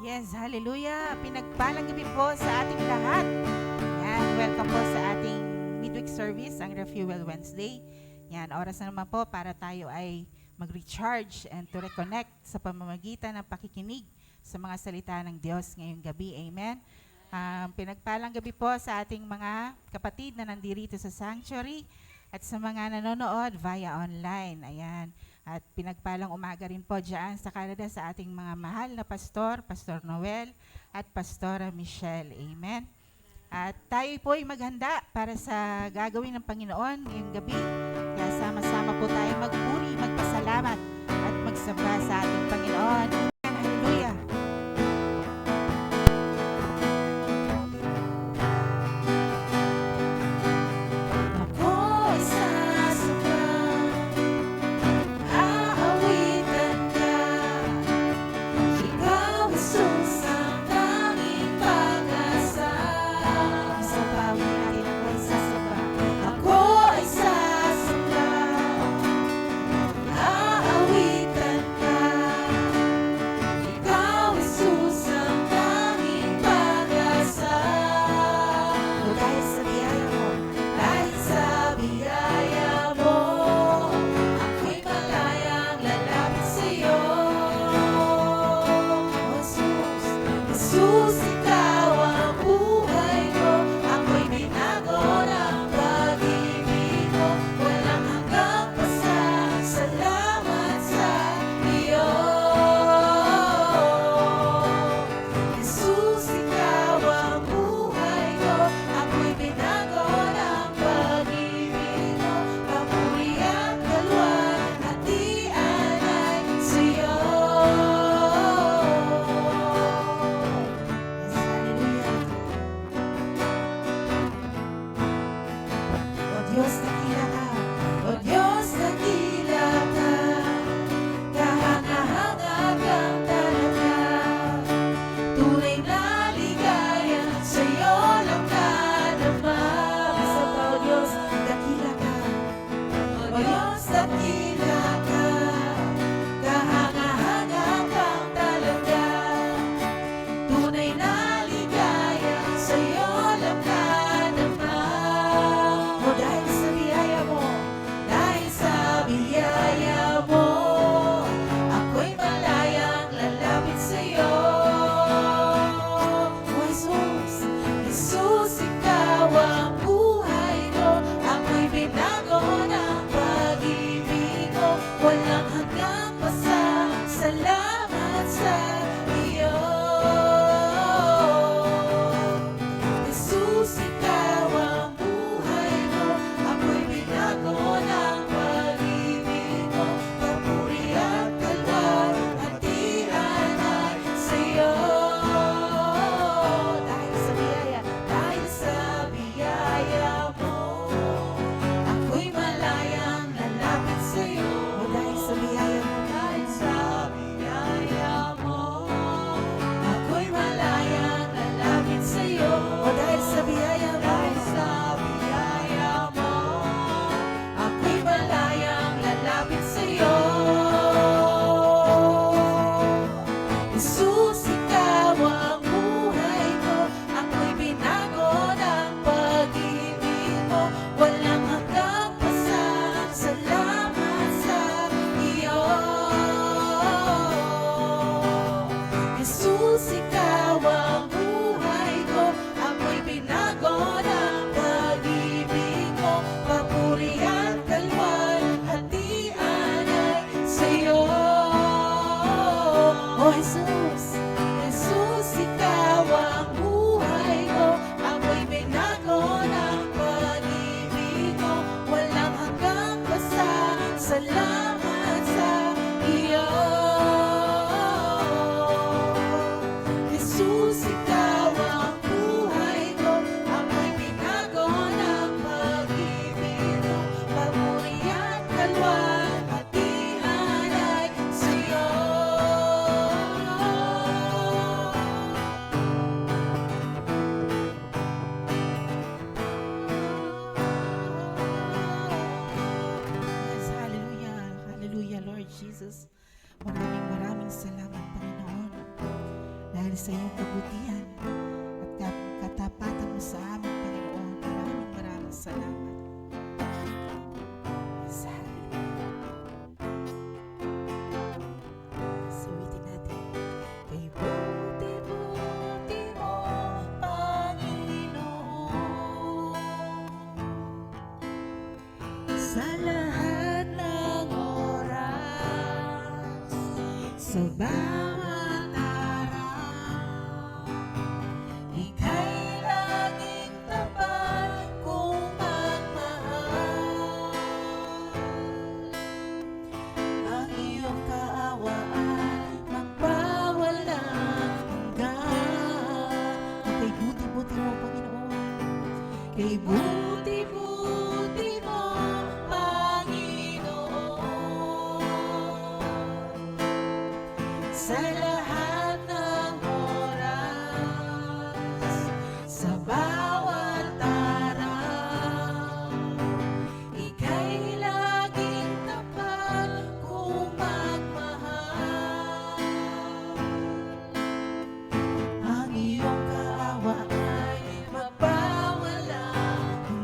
Yes, hallelujah. Pinagpalang gabi po sa ating lahat. Yan, welcome po sa ating midweek service, ang Refuel Wednesday. Yan, oras na naman po para tayo ay mag-recharge and to reconnect sa pamamagitan ng pakikinig sa mga salita ng Diyos ngayong gabi. Amen. Pinagpalang gabi po sa ating mga kapatid na nandirito sa sanctuary at sa mga nanonood via online. Ayan. At pinagpalang umaga rin po dyan sa Canada sa ating mga mahal na pastor, Pastor Noel at Pastora Michelle. Amen. At tayo po ay maghanda para sa gagawin ng Panginoon ngayong gabi. Kaya sama-sama po tayo magpuri, magpasalamat at magsamba sa ating Panginoon. Amen. Hallelujah. Dahil sa sa iyong kabutihan at katapatan mo sa amin, Panginoon. Maraming salamat. Sa suwitin natin. Kay buti-buti mo, Panginoon, sa lahat ng oras, sa bawat araw, ika'y laging tapat kung magmahal. Ang iyong kaawaan magpawalang hanggan. Kay buti-buti mo, Panginoon, kay buti-buti mo, Panginoon, sa lahat ng oras, sa bawat araw, ika'y laging tapat kung magmahal. Ang iyong kaawa ay magpawalang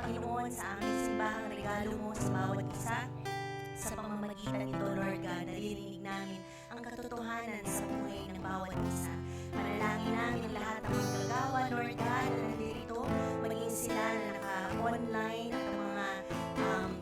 Panginoon, sa aming simbahang regalo mo sa bawat isa. Sa pamamagitan nito, Lord God, naririnig namin ang katotohanan sa buhay ng bawat isa. Manalangin namin ang lahat ng manggagawa, Lord God, na nandito, maging sila na naka-online at ang mga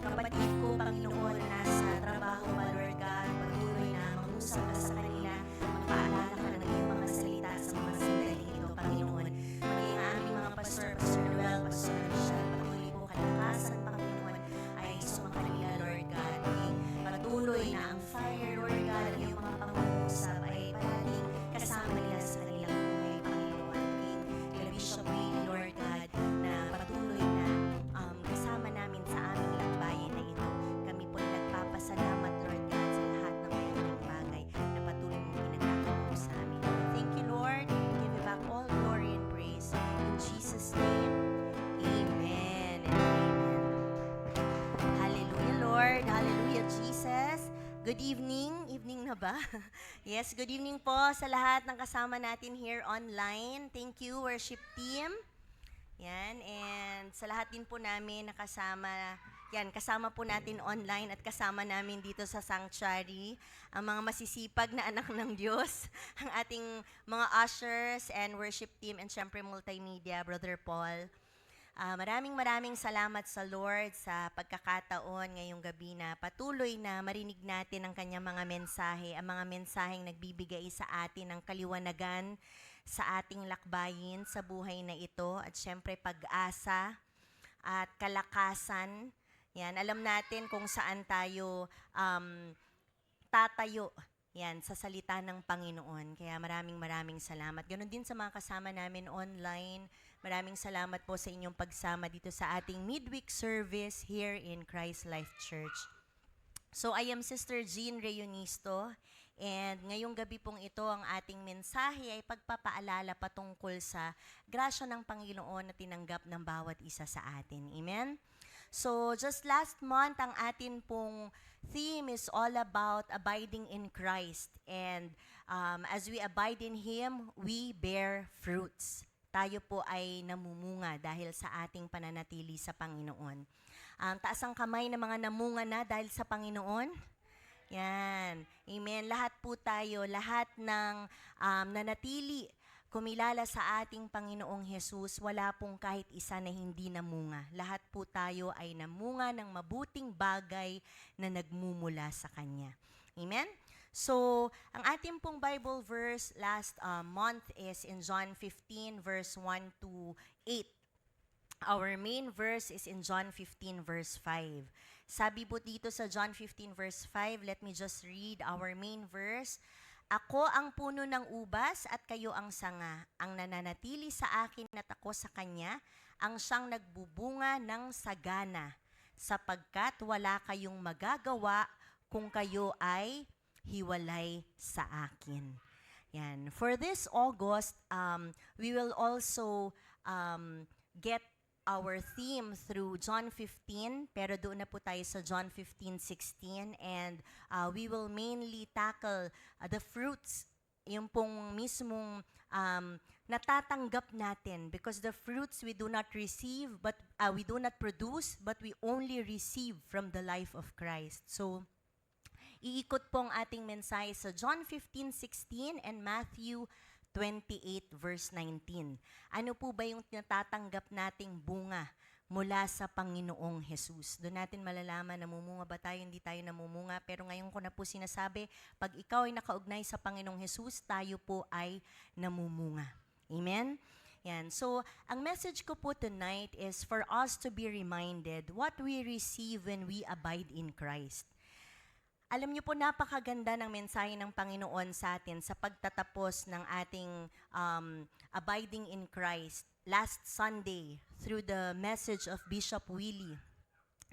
kapatid ko, Panginoon, na nasa trabaho pa, Lord God, patuloy na mangusap ka sa kanila, magpaalala ka ng iyong mga salita sa mga sandali ito, Panginoon. Maging ang aming mga pastor, Pastor Noel, Pastor Michelle, patuloy po kalakasan, Panginoon, ay sumakanila, Lord God. Maging patuloy na ang fire, Lord God, at iyong mga pangungusap ay palaging kasama nila sa kanilang buhay, Panginoon. Maging kila Bishop Wayne, Lord God, na patuloy na kasama namin sa aming lakbayin na ito. Kami po nagpapasalamat, Lord God, sa lahat ng mayaring bagay na patuloy mong pinagkakataon sa amin. Thank you, Lord. Give you back all glory and praise. In Jesus' name, amen and amen. Hallelujah, Lord. Hallelujah, Jesus. Good evening. Evening na ba? Yes, good evening po sa lahat ng kasama natin here online. Thank you, worship team. Yan, and sa lahat din po namin nakasama, yan, kasama po natin online at kasama namin dito sa sanctuary, ang mga masisipag na anak ng Diyos, ang ating mga ushers and worship team and syempre multimedia, Brother Paul. Maraming salamat sa Lord sa pagkakataon ngayong gabi na patuloy na marinig natin ang kanyang mga mensahe, ang mga mensaheng nagbibigay sa atin ng kaliwanagan sa ating lakbayin sa buhay na ito at syempre pag-asa at kalakasan. Yan, alam natin kung saan tayo tatayo. Yan, sa salita ng Panginoon. Kaya maraming salamat. Ganon din sa mga kasama namin online. Maraming salamat po sa inyong pagsama dito sa ating midweek service here in Christ Life Church. So I am Sister Jean Reunisto, and ngayong gabi pong ito ang ating mensahe ay pagpapaalala patungkol sa grasya ng Panginoon na tinanggap ng bawat isa sa atin. Amen? So just last month, ang atin pong theme is all about abiding in Christ. And as we abide in Him, we bear fruits. Tayo po ay namumunga dahil sa ating pananatili sa Panginoon. Taas ang kamay ng mga namunga na dahil sa Panginoon. Yan. Amen. Lahat po tayo, lahat ng nanatili, kumilala sa ating Panginoong Hesus, wala pong kahit isa na hindi namunga. Lahat po tayo ay namunga ng mabuting bagay na nagmumula sa Kanya. Amen? So, ang ating pong Bible verse last month is in John 15, verse 1 to 8. Our main verse is in John 15, verse 5. Sabi po dito sa John 15, verse 5, let me just read our main verse. Ako ang puno ng ubas at kayo ang sanga. Ang nananatili sa akin at ako sa kanya, ang siyang nagbubunga ng sagana, sapagkat wala kayong magagawa kung kayo ay hiwalay sa akin. Yan. For this August, we will also get our theme through John 15, pero doon na po tayo sa John 15:16, and we will mainly tackle the fruits, yung pong mismong natatanggap natin, because the fruits we do not receive, but we do not produce, but we only receive from the life of Christ. So, iikot po ang ating mensahe sa John 15:16 and Matthew 28 verse 19. Ano po ba yung natatanggap nating bunga mula sa Panginoong Hesus? Doon natin malalaman, namumunga ba tayo, hindi tayo namumunga. Pero ngayon ko na po sinasabi, pag ikaw ay nakaugnay sa Panginoong Hesus, tayo po ay namumunga. Amen? Yan. So, ang message ko po tonight is for us to be reminded what we receive when we abide in Christ. Alam niyo po, napakaganda ng mensahe ng Panginoon sa atin sa pagtatapos ng ating abiding in Christ last Sunday through the message of Bishop Willie.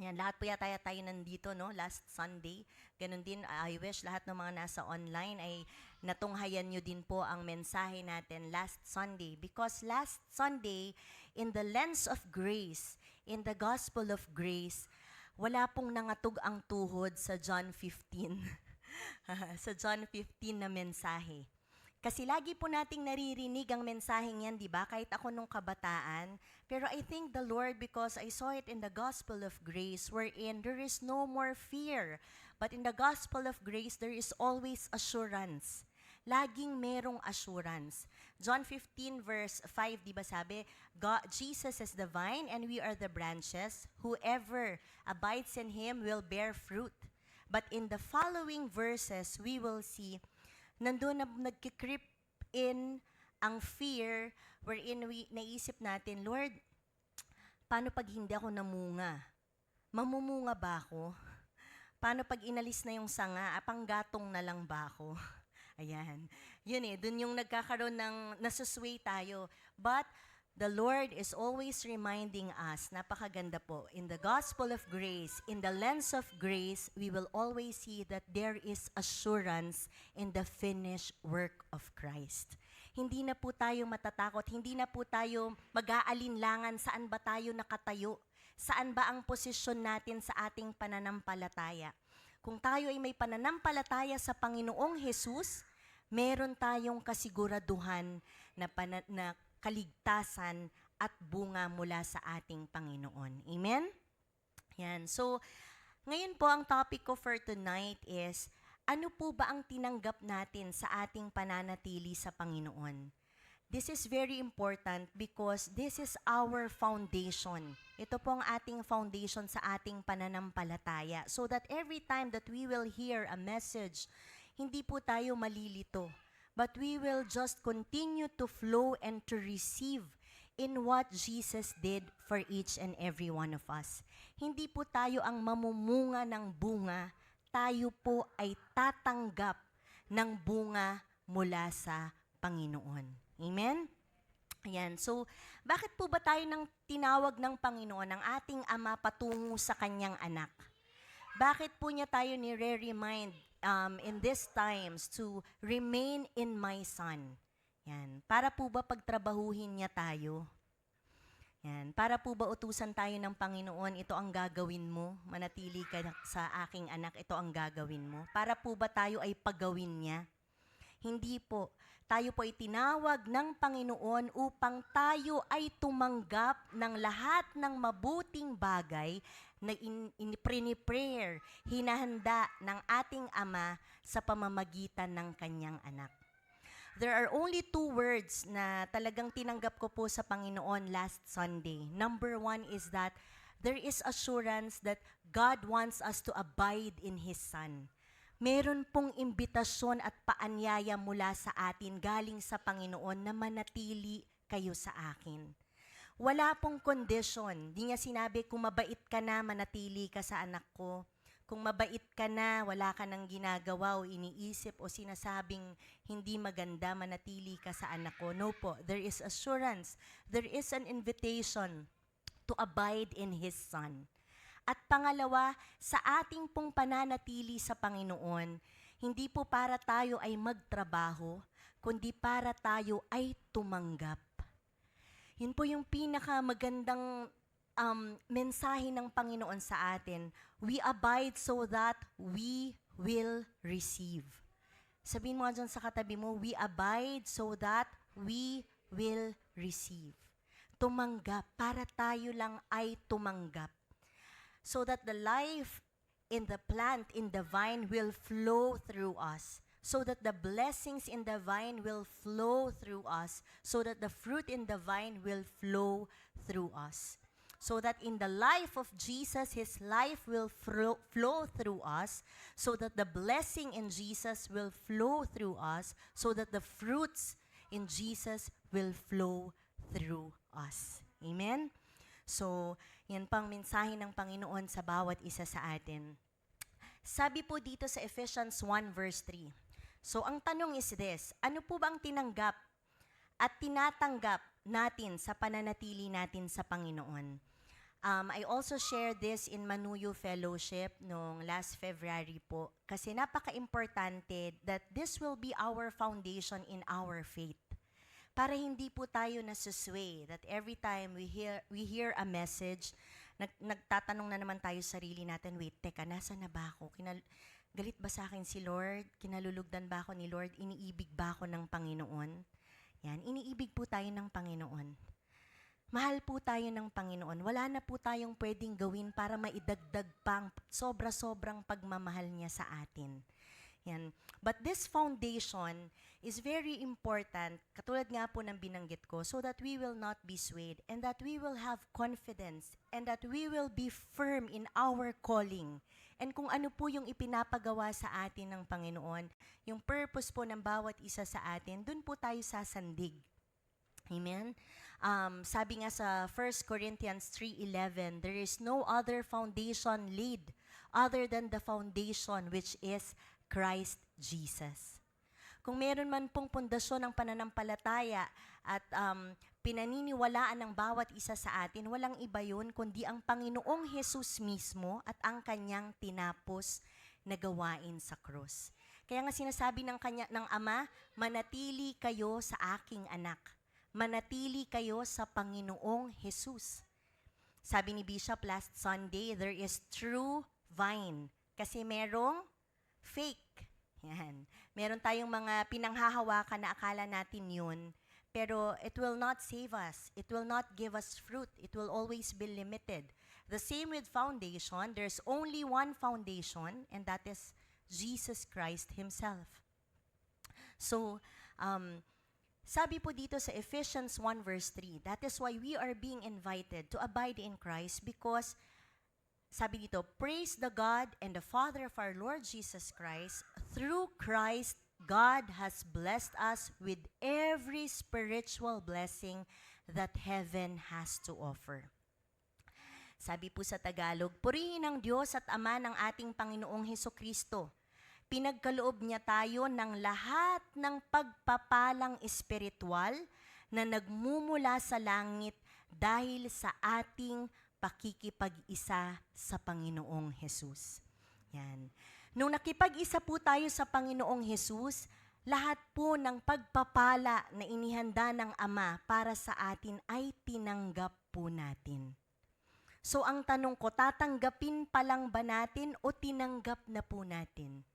Yan, lahat po yata tayo nandito, no? Last Sunday. Ganon din, I wish lahat ng mga nasa online ay natunghayan nyo din po ang mensahe natin last Sunday. Because last Sunday, in the lens of grace, in the gospel of grace, wala pong nangatog ang tuhod sa John 15. Sa John 15 na mensahe. Kasi lagi po nating naririnig ang mensaheng yan, di ba? Kahit ako nung kabataan. Pero I thank the Lord because I saw it in the gospel of grace wherein there is no more fear. But in the gospel of grace, there is always assurance. Laging merong assurance. John 15 verse 5, di ba sabi, Jesus is the vine and we are the branches. Whoever abides in Him will bear fruit. But in the following verses, we will see, nandun na nagkikreep in ang fear wherein naisip natin, Lord, paano pag hindi ako namunga? Mamumunga ba ako? Paano pag inalis na yung sanga? Panggatong na lang ba ako? Ayan. Yun dun yung nagkakaroon ng nasusway tayo. But the Lord is always reminding us, napakaganda po, in the gospel of grace, in the lens of grace, we will always see that there is assurance in the finished work of Christ. Hindi na po tayo matatakot, hindi na po tayo mag-aalinlangan saan ba tayo nakatayo, saan ba ang posisyon natin sa ating pananampalataya. Kung tayo ay may pananampalataya sa Panginoong Hesus, meron tayong kasiguraduhan na kaligtasan at bunga mula sa ating Panginoon. Amen? Yan. So, ngayon po ang topic ko for tonight is, ano po ba ang tinanggap natin sa ating pananatili sa Panginoon? This is very important because this is our foundation. Ito po ang ating foundation sa ating pananampalataya. So that every time that we will hear a message, hindi po tayo malilito. But we will just continue to flow and to receive in what Jesus did for each and every one of us. Hindi po tayo ang mamumunga ng bunga, tayo po ay tatanggap ng bunga mula sa Panginoon. Amen? Ayan. So, bakit po ba tayo nang tinawag ng Panginoon, ng ating Ama patungo sa Kanyang anak? Bakit po niya tayo nire-remind in these times to remain in my Son? Yan. Para po ba pagtrabahuhin niya tayo? Yan. Para po ba utusan tayo ng Panginoon, ito ang gagawin mo, manatili ka sa aking anak, ito ang gagawin mo? Para po ba tayo ay pagawin niya? Hindi po. Tayo po ay tinawag ng Panginoon upang tayo ay tumanggap ng lahat ng mabuting bagay na prepare, hinahanda ng ating Ama sa pamamagitan ng Kanyang anak. There are only 2 words na talagang tinanggap ko po sa Panginoon last Sunday. Number 1 is that there is assurance that God wants us to abide in His Son. Meron pong imbitasyon at paanyaya mula sa atin galing sa Panginoon na manatili kayo sa akin. Wala pong condition. Di niya sinabi, kung mabait ka na, manatili ka sa anak ko. Kung mabait ka na, wala ka nang ginagawa o iniisip o sinasabing hindi maganda, manatili ka sa anak ko. No po, there is assurance. There is an invitation to abide in His Son. At pangalawa, sa ating pong pananatili sa Panginoon, hindi po para tayo ay magtrabaho, kundi para tayo ay tumanggap. Yun po yung pinakamagandang mensahe ng Panginoon sa atin. We abide so that we will receive. Sabihin mo nga dyan sa katabi mo, we abide so that we will receive. Tumanggap, para tayo lang ay tumanggap. So that the life in the plant, in the vine, will flow through us. So that the blessings in the vine will flow through us. So that the fruit in the vine will flow through us. So that in the life of Jesus, His life will flow through us. So that the blessing in Jesus will flow through us. So that the fruits in Jesus will flow through us. Amen? So, yan pang mensahe ng Panginoon sa bawat isa sa atin. Sabi po dito sa Ephesians 1 verse 3. So, ang tanong is this, ano po bang tinanggap at tinatanggap natin sa pananatili natin sa Panginoon? I also shared this in Manuyo Fellowship noong last February po, kasi napaka-importante that this will be our foundation in our faith. Para hindi po tayo nasusway, that every time we hear a message, nagtatanong na naman tayo sa sarili natin, wait, teka, nasa na ba ako? Galit ba sa akin si Lord? Kinalulugdan ba ako ni Lord? Iniibig ba ako ng Panginoon? Yan, iniibig po tayo ng Panginoon. Mahal po tayo ng Panginoon. Wala na po tayong pwedeng gawin para maidagdag pang sobra-sobrang pagmamahal niya sa atin. Yan. But this foundation is very important, katulad nga po ng binanggit ko, so that we will not be swayed and that we will have confidence and that we will be firm in our calling. And kung ano po yung ipinapagawa sa atin ng Panginoon, yung purpose po ng bawat isa sa atin, dun po tayo sasandig. Amen? Sabi nga sa 1 Corinthians 3:11, there is no other foundation laid other than the foundation which is Christ Jesus. Kung meron man pong pundasyon ng pananampalataya at pinaniniwalaan ng bawat isa sa atin, walang iba yun kundi ang Panginoong Jesus mismo at ang kanyang tinapos na gawain sa krus. Kaya nga sinasabi ng Ama, manatili kayo sa aking anak. Manatili kayo sa Panginoong Jesus. Sabi ni Bishop last Sunday, there is true vine. Kasi merong fake. Yan. Meron tayong mga pinanghahawakan na akala natin yun, pero it will not save us. It will not give us fruit. It will always be limited. The same with foundation. There's only one foundation, and that is Jesus Christ Himself. So, sabi po dito sa Ephesians 1 verse 3, that is why we are being invited to abide in Christ because, sabi dito, praise the God and the Father of our Lord Jesus Christ. Through Christ, God has blessed us with every spiritual blessing that heaven has to offer. Sabi po sa Tagalog, purihin ang Diyos at Ama ng ating Panginoong Hesukristo. Pinagkaloob niya tayo ng lahat ng pagpapalang espiritual na nagmumula sa langit dahil sa ating pakikipag-isa sa Panginoong Jesus. Yan. Nung nakipag-isa po tayo sa Panginoong Jesus, lahat po ng pagpapala na inihanda ng Ama para sa atin ay tinanggap po natin. So ang tanong ko, tatanggapin pa lang ba natin o tinanggap na po natin?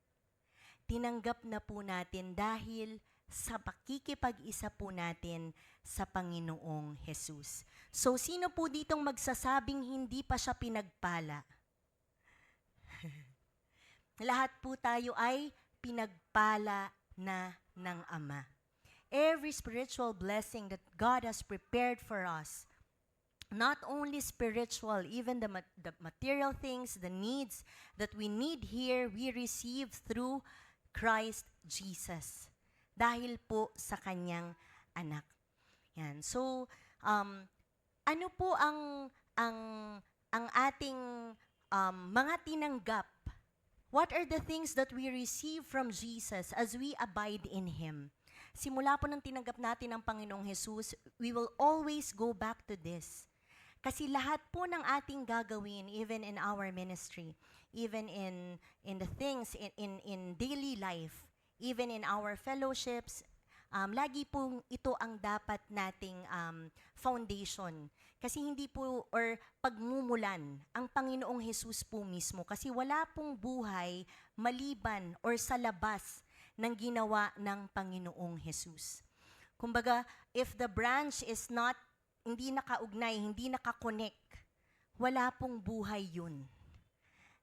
Tinanggap na po natin dahil sa pakikipag-isa po natin sa Panginoong Jesus. So, sino po ditong magsasabing hindi pa siya pinagpala? Lahat po tayo ay pinagpala na ng Ama. Every spiritual blessing that God has prepared for us, not only spiritual, even the material things, the needs that we need here, we receive through Christ Jesus. Dahil po sa kanyang anak. Yan. So, ano po ang ating mga tinanggap? What are the things that we receive from Jesus as we abide in Him? Simula po nang tinanggap natin ang Panginoong Jesus, we will always go back to this. Kasi lahat po ng ating gagawin, even in our ministry, even in the things in daily life, even in our fellowships, lagi po ito ang dapat nating foundation. Kasi hindi po, or pagmumulan, ang Panginoong Jesus po mismo. Kasi wala pong buhay maliban or sa labas ng ginawa ng Panginoong Jesus. Kumbaga, if the branch is not, hindi nakaugnay, hindi nakakonect, wala pong buhay yun.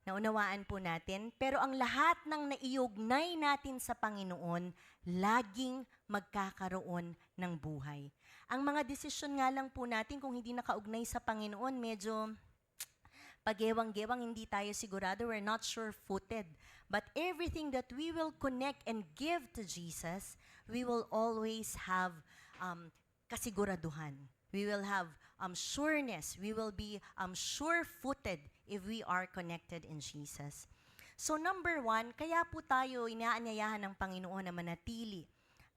Naunawaan po natin, pero ang lahat ng naiugnay natin sa Panginoon, laging magkakaroon ng buhay. Ang mga desisyon nga lang po natin, kung hindi nakaugnay sa Panginoon, medyo pagewang-gewang, hindi tayo sigurado, we're not sure-footed. But everything that we will connect and give to Jesus, we will always have kasiguraduhan. We will have sureness. We will be sure-footed if we are connected in Jesus. So number 1, kaya po tayo inaanyayahan ng Panginoon na manatili,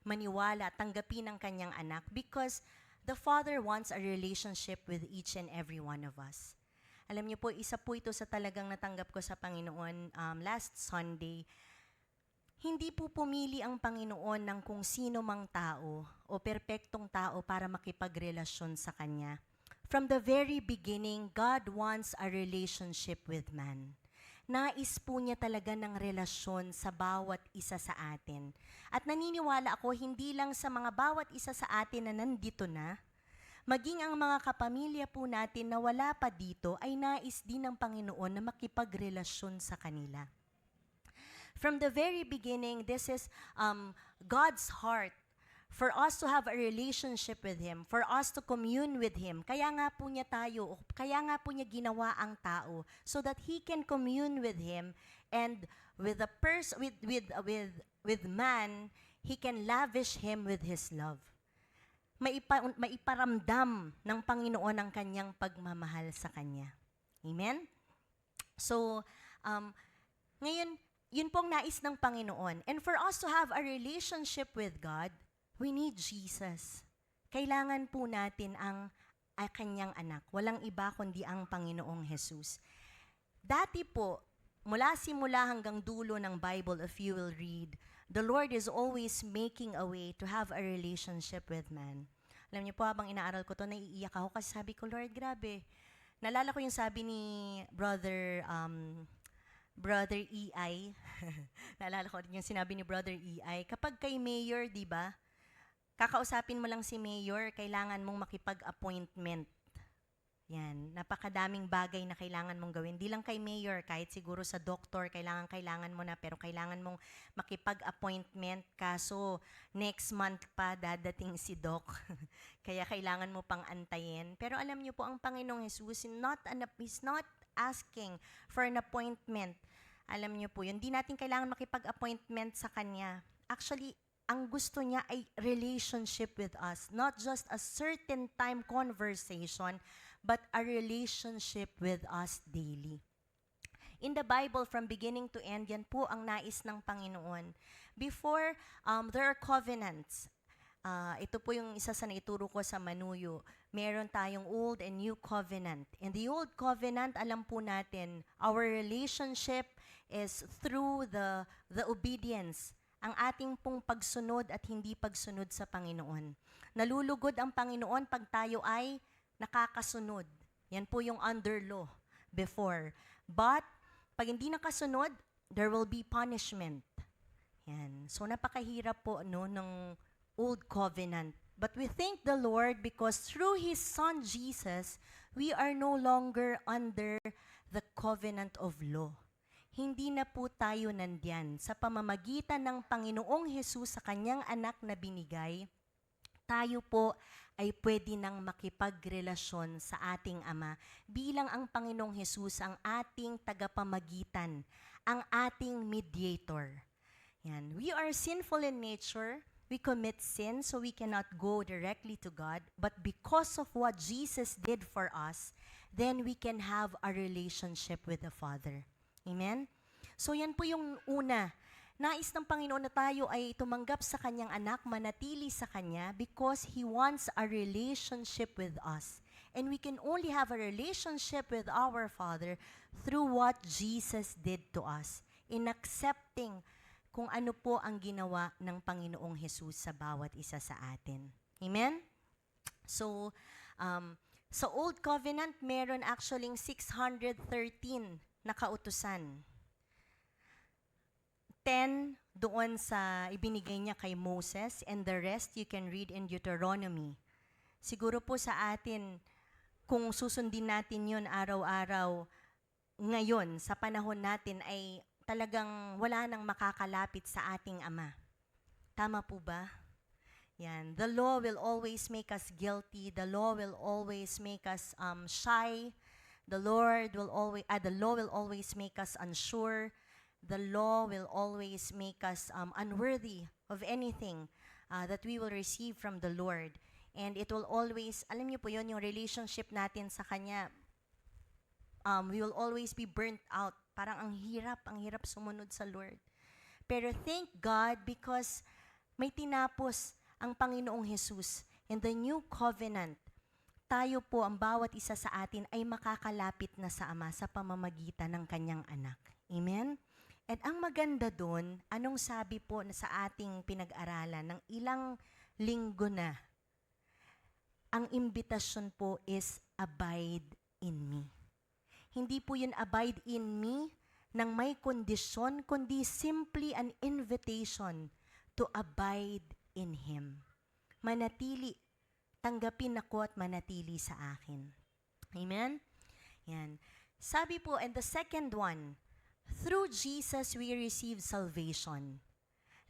maniwala, tanggapin ang kanyang anak because the Father wants a relationship with each and every one of us. Alam niyo po, isa po ito sa talagang natanggap ko sa Panginoon last Sunday. Hindi po pumili ang Panginoon ng kung sino mang tao o perpektong tao para makipagrelasyon sa Kanya. From the very beginning, God wants a relationship with man. nais po niya talaga ng relasyon sa bawat isa sa atin. At naniniwala ako, hindi lang sa mga bawat isa sa atin na nandito na, maging ang mga kapamilya po natin na wala pa dito ay nais din ng Panginoon na makipagrelasyon sa kanila. From the very beginning, this is God's heart for us to have a relationship with Him, for us to commune with Him. Kaya nga po niya ginawa ang tao so that He can commune with Him, and with man, He can lavish him with His love. Maiparamdam ng Panginoon ang kanyang pagmamahal sa kanya. Amen? So, ngayon, yun pong nais ng Panginoon. And for us to have a relationship with God, we need Jesus. Kailangan po natin ang kanyang anak. Walang iba kundi ang Panginoong Jesus. Dati po, mula simula hanggang dulo ng Bible, if you will read, the Lord is always making a way to have a relationship with man. Alam niyo po, habang inaaral ko to, naiiyak ako kasi sabi ko, Lord, grabe. Nalala ko yung sabi ni Brother EI. Naalala ko rin yung sinabi ni Brother EI. Kapag kay Mayor, di ba, kakausapin mo lang si Mayor, kailangan mong makipag-appointment. Yan, napakadaming bagay na kailangan mong gawin. Di lang kay Mayor, kahit siguro sa doktor, kailangan mo na, pero kailangan mong makipag-appointment. Kaso, next month pa dadating si Doc. Kaya kailangan mo pang antayin. Pero alam niyo po, ang Panginoong Jesus is not asking for an appointment. Alam niyo po, yun. Di natin kailangan makipag-appointment sa Kanya. Actually, ang gusto niya ay relationship with us. Not just a certain time conversation, but a relationship with us daily. In the Bible, from beginning to end, yan po ang nais ng Panginoon. Before, there are covenants. Ito po yung isa sa naituro ko sa Manuyo. Meron tayong Old and New Covenant. In the Old Covenant, alam po natin, our relationship is through the obedience, ang ating pong pagsunod at hindi pagsunod sa Panginoon. Nalulugod ang Panginoon pag tayo ay nakakasunod. Yan po yung under law before. But, pag hindi nakasunod, there will be punishment. Yan. So, napakahirap po ng Old Covenant. But we thank the Lord because through His Son Jesus, we are no longer under the covenant of law. Hindi na po tayo nandyan. Sa pamamagitan ng Panginoong Jesus sa Kanyang anak na binigay, tayo po ay pwede nang makipagrelasyon sa ating Ama bilang ang Panginoong Jesus ang ating tagapamagitan, ang ating mediator. Yan. We are sinful in nature. We commit sin so we cannot go directly to God. But because of what Jesus did for us, then we can have a relationship with the Father. Amen? So yan po yung una. Nais ng Panginoon na tayo ay tumanggap sa Kanyang anak, manatili sa Kanya because He wants a relationship with us. And we can only have a relationship with our Father through what Jesus did to us, in accepting kung ano po ang ginawa ng Panginoong Jesus sa bawat isa sa atin. Amen? So, sa Old Covenant, meron actually 613 na kautusan. 10 doon sa ibinigay niya kay Moses, and the rest you can read in Deuteronomy. Siguro po sa atin, kung susundin natin yun araw-araw, ngayon, sa panahon natin, ay talagang wala nang makakalapit sa ating Ama. Tama po ba? Yan. The law will always make us guilty. The law will always make us shy. The law will always make us unsure. The law will always make us unworthy of anything that we will receive from the Lord. And it will always, alam niyo po yun, yung relationship natin sa Kanya, we will always be burnt out. Parang ang hirap sumunod sa Lord. Pero thank God because may tinapos ang Panginoong Jesus. In the new covenant, tayo po, ang bawat isa sa atin ay makakalapit na sa Ama sa pamamagitan ng Kanyang anak. Amen? At ang maganda doon, anong sabi po na sa ating pinag-aralan ng ilang linggo na, ang imbitasyon po is abide in me. Hindi po yun abide in me ng may kondisyon, kundi simply an invitation to abide in Him. Manatili, tanggapin ako at manatili sa akin. Amen? Yan. Sabi po, and the second one, through Jesus we receive salvation.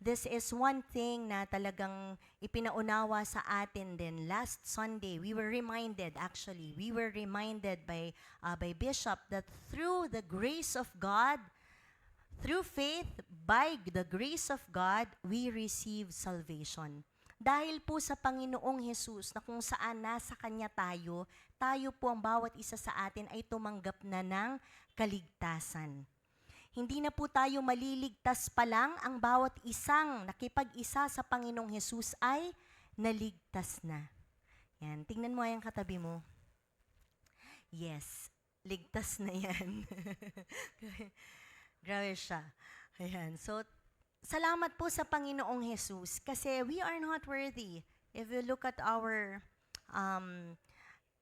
This is one thing na talagang ipinaunawa sa atin din. Last Sunday, we were reminded by Bishop that through the grace of God, through faith, by the grace of God, we receive salvation. Dahil po sa Panginoong Hesus na kung saan nasa Kanya tayo po ang bawat isa sa atin ay tumanggap na ng kaligtasan. Hindi na po tayo maliligtas pa lang, ang bawat isang nakipag-isa sa Panginoong Hesus ay naligtas na. Yan, tingnan mo yung katabi mo. Yes, ligtas na yan. Grabe siya. Ayan, so salamat po sa Panginoong Hesus kasi we are not worthy. If you look at our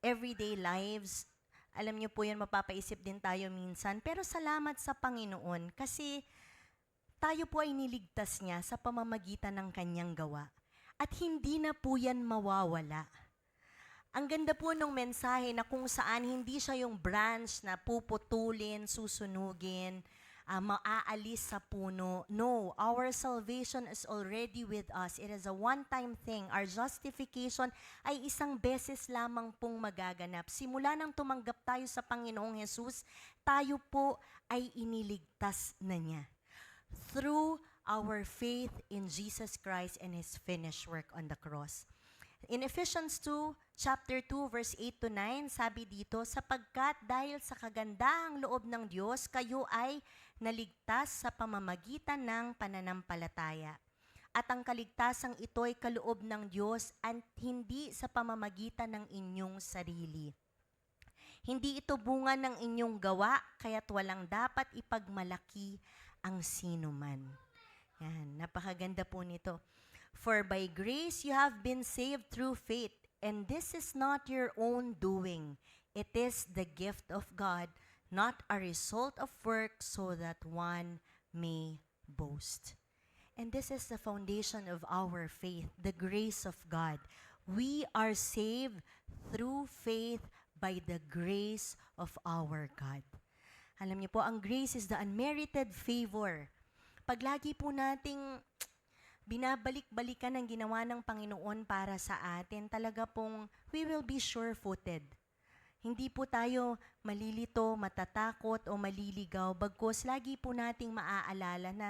everyday lives, alam niyo po yan, mapapaisip din tayo minsan. Pero salamat sa Panginoon kasi tayo po ay niligtas niya sa pamamagitan ng kanyang gawa. At hindi na po yan mawawala. Ang ganda po ng mensahe na kung saan hindi siya yung branch na puputulin, susunugin, maaalis sa puno. No, our salvation is already with us. It is a one-time thing. Our justification ay isang beses lamang pong magaganap. Simula nang tumanggap tayo sa Panginoong Hesus, tayo po ay iniligtas na niya. Through our faith in Jesus Christ and His finished work on the cross. In Ephesians 2, chapter 2, verse 8 to 9, sabi dito, sapagkat dahil sa kagandahang loob ng Diyos, kayo ay naligtas sa pamamagitan ng pananampalataya. At ang kaligtasang ito ay kaloob ng Diyos at hindi sa pamamagitan ng inyong sarili. Hindi ito bunga ng inyong gawa, kaya't walang dapat ipagmalaki ang sinuman. Yan, napakaganda po nito. For by grace you have been saved through faith, and this is not your own doing. It is the gift of God, not a result of work, so that one may boast. And this is the foundation of our faith, the grace of God. We are saved through faith by the grace of our God. Alam niyo po, ang grace is the unmerited favor. Pag lagi po nating binabalik-balikan ang ginawa ng Panginoon para sa atin, talaga pong we will be sure-footed. Hindi po tayo malilito, matatakot o maliligaw, bagkus lagi po nating maaalala na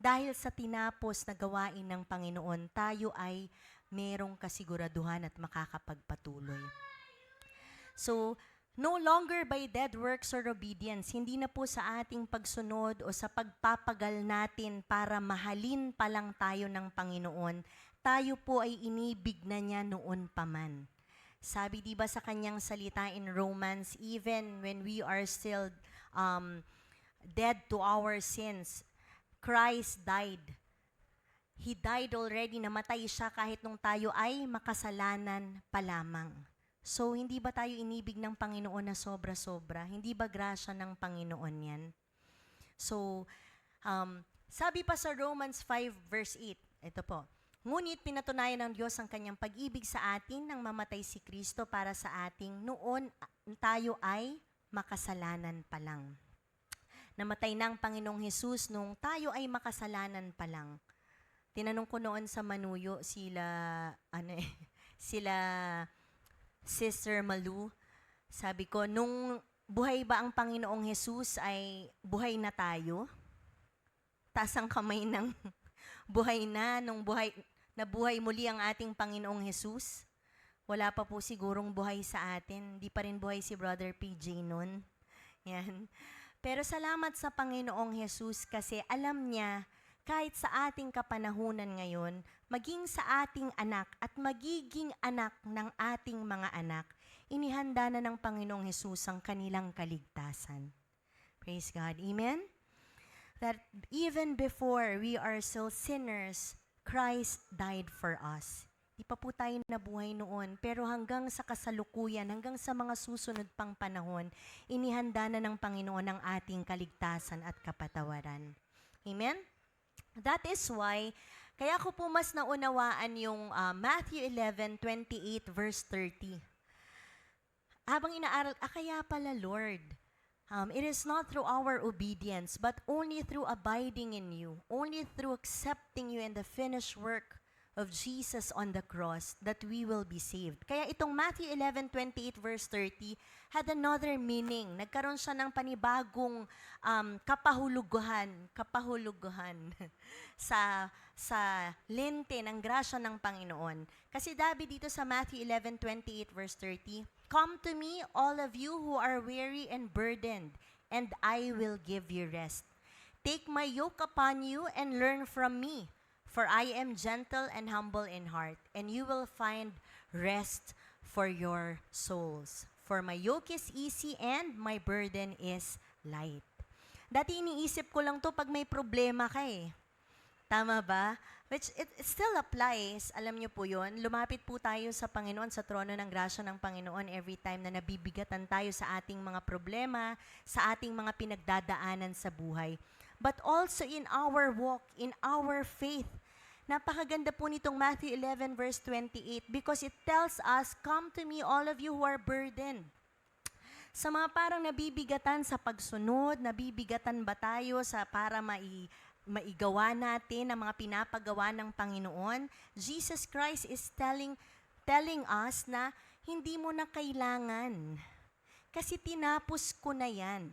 dahil sa tinapos na gawain ng Panginoon, tayo ay merong kasiguraduhan at makakapagpatuloy. So, no longer by dead works or obedience, hindi na po sa ating pagsunod o sa pagpapagal natin para mahalin pa lang tayo ng Panginoon, tayo po ay inibig na niya noon pa man. Sabi diba sa kanyang salita in Romans, even when we are still dead to our sins, Christ died. He died already, namatay siya kahit nung tayo ay makasalanan pa lamang. So, hindi ba tayo inibig ng Panginoon na sobra-sobra? Hindi ba grasya ng Panginoon yan? So, sabi pa sa Romans 5 verse 8, ito po, ngunit pinatunayan ng Diyos ang kanyang pag-ibig sa atin nang mamatay si Kristo para sa ating noon tayo ay makasalanan pa lang. Namatay na ang Panginoong Hesus nung tayo ay makasalanan pa lang. Tinanong ko noon sa Manuyo sila Sister Malu, sabi ko, nung buhay ba ang Panginoong Hesus ay buhay na tayo? Taas ang kamay ng buhay na, nabuhay muli ang ating Panginoong Hesus. Wala pa po sigurong buhay sa atin. Di pa rin buhay si Brother PJ nun. Yan. Pero salamat sa Panginoong Hesus kasi alam niya, kahit sa ating kapanahunan ngayon, maging sa ating anak at magiging anak ng ating mga anak, inihanda na ng Panginoong Hesus ang kanilang kaligtasan. Praise God. Amen? That even before we are still sinners, Christ died for us. Di pa po tayo nabuhay noon. Pero hanggang sa kasalukuyan, hanggang sa mga susunod pang panahon, inihanda na ng Panginoon ang ating kaligtasan at kapatawaran. Amen? That is why, kaya ko po mas naunawaan yung Matthew 11:28 verse 30. Habang inaaral, kaya pala Lord, it is not through our obedience, but only through abiding in you, only through accepting you and the finished work of Jesus on the cross that we will be saved. Kaya itong Matthew 11:28 verse 30 had another meaning. Nagkaroon siya ng panibagong kapahulugan sa lente ng grasya ng Panginoon. Kasi dabi dito sa Matthew 11:28 verse 30, "Come to me, all of you who are weary and burdened, and I will give you rest. Take my yoke upon you and learn from me, for I am gentle and humble in heart, and you will find rest for your souls. For my yoke is easy and my burden is light." Dati iniisip ko lang to pag may problema ka eh. Tama ba? Which it still applies. Alam niyo po yun. Lumapit po tayo sa Panginoon, sa trono ng grasya ng Panginoon every time na nabibigatan tayo sa ating mga problema, sa ating mga pinagdadaanan sa buhay. But also in our walk, in our faith. Napakaganda po nitong Matthew 11 verse 28 because it tells us, "Come to me, all of you who are burdened." Sa mga parang nabibigatan sa pagsunod, nabibigatan ba tayo para maigawa natin ang mga pinapagawa ng Panginoon? Jesus Christ is telling us na hindi mo na kailangan. Kasi tinapos ko na yan.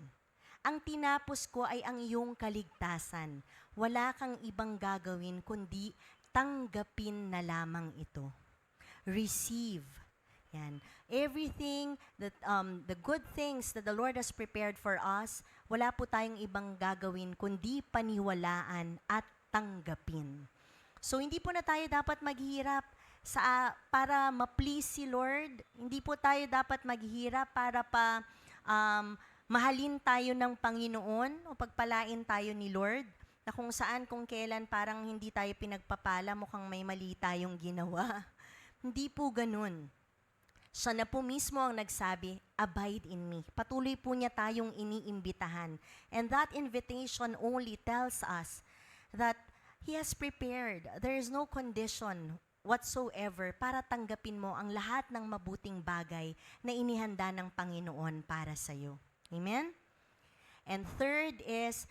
Ang tinapos ko ay ang iyong kaligtasan. Wala kang ibang gagawin kundi tanggapin na lamang ito. Receive. Yan. Everything that the good things that the Lord has prepared for us, wala po tayong ibang gagawin kundi paniwalaan at tanggapin. So hindi po na tayo dapat maghihirap para ma-please si Lord. Hindi po tayo dapat maghihirap para mahalin tayo ng Panginoon o pagpalain tayo ni Lord, na kung saan, kung kailan parang hindi tayo pinagpapala, mukhang may mali tayong ginawa. Hindi po ganun. Siya na po mismo ang nagsabi, "Abide in me." Patuloy po niya tayong iniimbitahan. And that invitation only tells us that He has prepared. There is no condition whatsoever para tanggapin mo ang lahat ng mabuting bagay na inihanda ng Panginoon para sa iyo. Amen? And third is,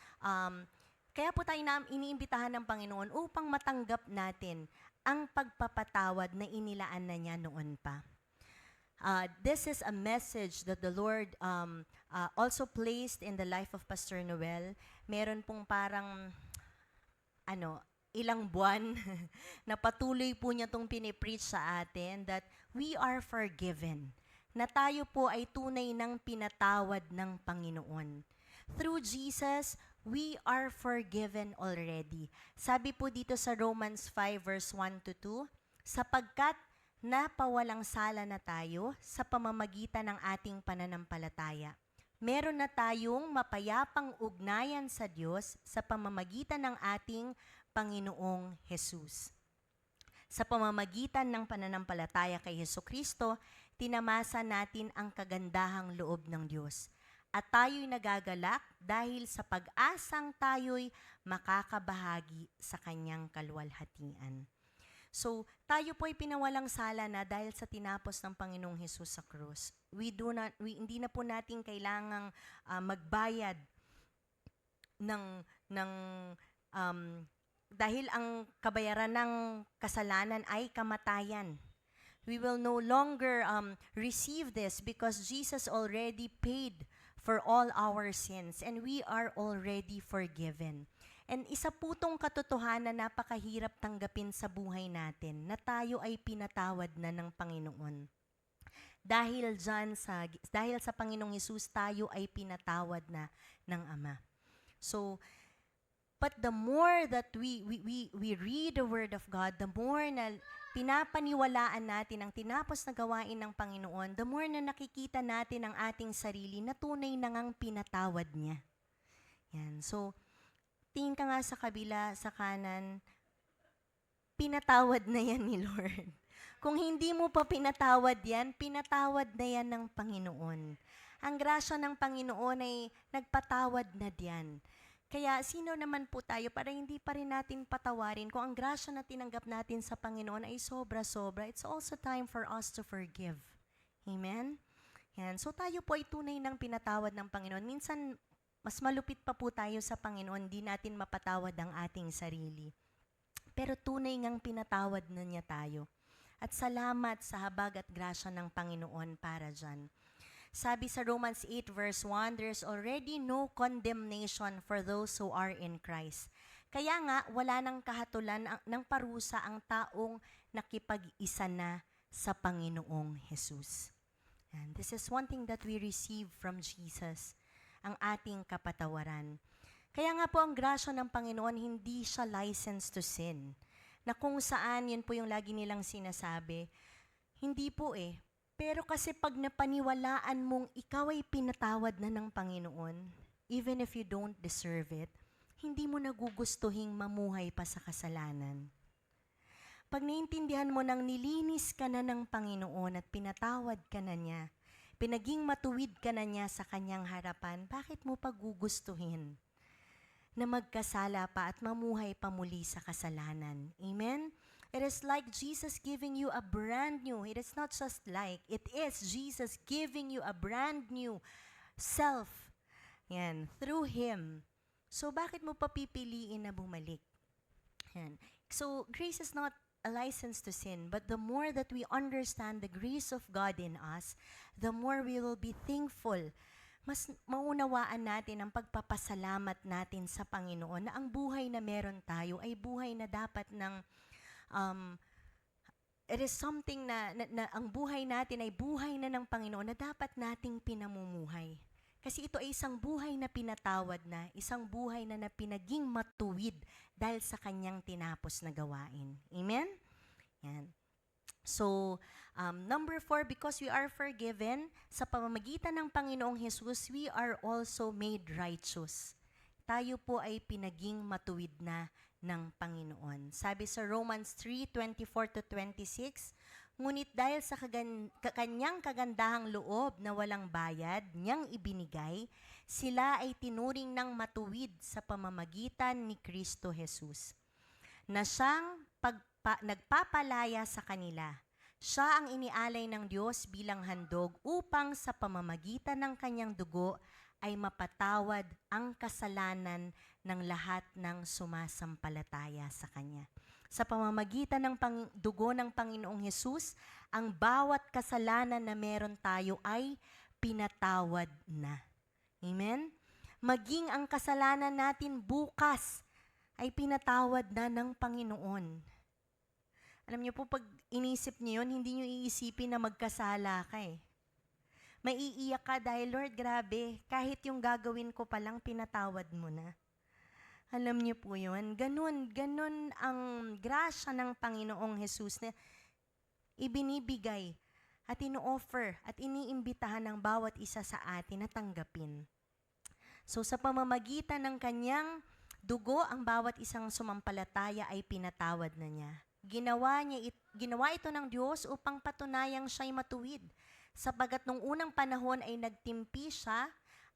kaya po tayo iniimbitahan ng Panginoon upang matanggap natin ang pagpapatawad na inilaan na niya noon pa. This is a message that the Lord also placed in the life of Pastor Noel. Meron pong parang, ilang buwan na patuloy po niya itong pinipreach sa atin that we are forgiven. Na tayo po ay tunay ng pinatawad ng Panginoon. Through Jesus, we are forgiven already. Sabi po dito sa Romans 5 verse 1-2, "Sapagkat napawalang sala na tayo sa pamamagitan ng ating pananampalataya. Meron na tayong mapayapang ugnayan sa Diyos sa pamamagitan ng ating Panginoong Jesus." Sa pamamagitan ng pananampalataya kay Hesukristo, tinamasa natin ang kagandahang loob ng Diyos. At tayo'y nagagalak dahil sa pag-asang tayo'y makakabahagi sa Kanyang kaluwalhatian. So, tayo po ay pinawalang sala na dahil sa tinapos ng Panginoong Hesus sa krus. Hindi na po natin kailangang magbayad dahil ang kabayaran ng kasalanan ay kamatayan. We will no longer receive this because Jesus already paid for all our sins and we are already forgiven. And isa po tong katotohanan na napakahirap tanggapin sa buhay natin na tayo ay pinatawad na ng Panginoon. Dahil sa Panginoong Hesus, tayo ay pinatawad na ng Ama. So, but the more that we read the Word of God, the more na pinapaniwalaan natin ang tinapos na gawain ng Panginoon, the more na nakikita natin ang ating sarili na tunay na ngang pinatawad niya. Yan. So, tingin ka nga sa kabila, sa kanan, pinatawad na yan ni Lord. Kung hindi mo pa pinatawad yan, pinatawad na yan ng Panginoon. Ang grasya ng Panginoon ay nagpatawad na diyan. Kaya sino naman po tayo para hindi pa rin natin patawarin kung ang grasya na tinanggap natin sa Panginoon ay sobra-sobra. It's also time for us to forgive. Amen? Yan. So tayo po ay tunay ng pinatawad ng Panginoon. Minsan, mas malupit pa po tayo sa Panginoon, di natin mapatawad ang ating sarili. Pero tunay ngang pinatawad na niya tayo. At salamat sa habag at grasya ng Panginoon para dyan. Sabi sa Romans 8 verse 1, there's already no condemnation for those who are in Christ. Kaya nga, wala nang kahatulan ng parusa ang taong nakipag-isa na sa Panginoong Jesus. And this is one thing that we receive from Jesus, ang ating kapatawaran. Kaya nga po ang grasya ng Panginoon, hindi siya license to sin. Na kung saan, yun po yung lagi nilang sinasabi, hindi po Pero kasi pag napaniwalaan mong ikaw ay pinatawad na ng Panginoon, even if you don't deserve it, hindi mo nagugustuhing mamuhay pa sa kasalanan. Pag naintindihan mo nang nilinis ka na ng Panginoon at pinatawad ka na niya, pinaging matuwid ka na niya sa kanyang harapan, bakit mo pagugustuhin na magkasala pa at mamuhay pa muli sa kasalanan? Amen? It is like Jesus giving you a brand new, it is not just like, it is Jesus giving you a brand new self. Yan, through Him. So, bakit mo papipiliin na bumalik? Yan. So, grace is not a license to sin, but the more that we understand the grace of God in us, the more we will be thankful. Mas maunawaan natin ang pagpapasalamat natin sa Panginoon na ang buhay na meron tayo ay buhay na dapat it is something na ang buhay natin ay buhay na ng Panginoon na dapat nating pinamumuhay. Kasi ito ay isang buhay na pinatawad na, isang buhay na pinaging matuwid dahil sa kanyang tinapos na gawain. Amen? Yan. So, number 4, because we are forgiven, sa pamamagitan ng Panginoong Jesus, we are also made righteous. Tayo po ay pinaging matuwid na ng Panginoon. Sabi sa Romans 3:24-26, ngunit dahil sa kanyang kagandahang loob na walang bayad, niyang ibinigay, sila ay tinuring ng matuwid sa pamamagitan ni Kristo Jesus, na siyang nagpapalaya sa kanila. Siya ang inialay ng Diyos bilang handog upang sa pamamagitan ng kanyang dugo ay mapatawad ang kasalanan ng lahat ng sumasampalataya sa Kanya. Sa pamamagitan ng dugo ng Panginoong Hesus, ang bawat kasalanan na meron tayo ay pinatawad na. Amen? Maging ang kasalanan natin bukas ay pinatawad na ng Panginoon. Alam niyo po, pag inisip niyo yun, hindi niyo iisipin na magkasala ka Maiiyak ka dahil, Lord, grabe, kahit yung gagawin ko palang pinatawad mo na. Alam niyo po yun, ganun ang grasya ng Panginoong Jesus na ibinibigay at ino-offer at iniimbitahan ng bawat isa sa atin na tanggapin. So sa pamamagitan ng kanyang dugo, ang bawat isang sumampalataya ay pinatawad na niya. Ginawa ito ng Diyos upang patunayang siya'y matuwid, sapagat nung unang panahon ay nagtimpi siya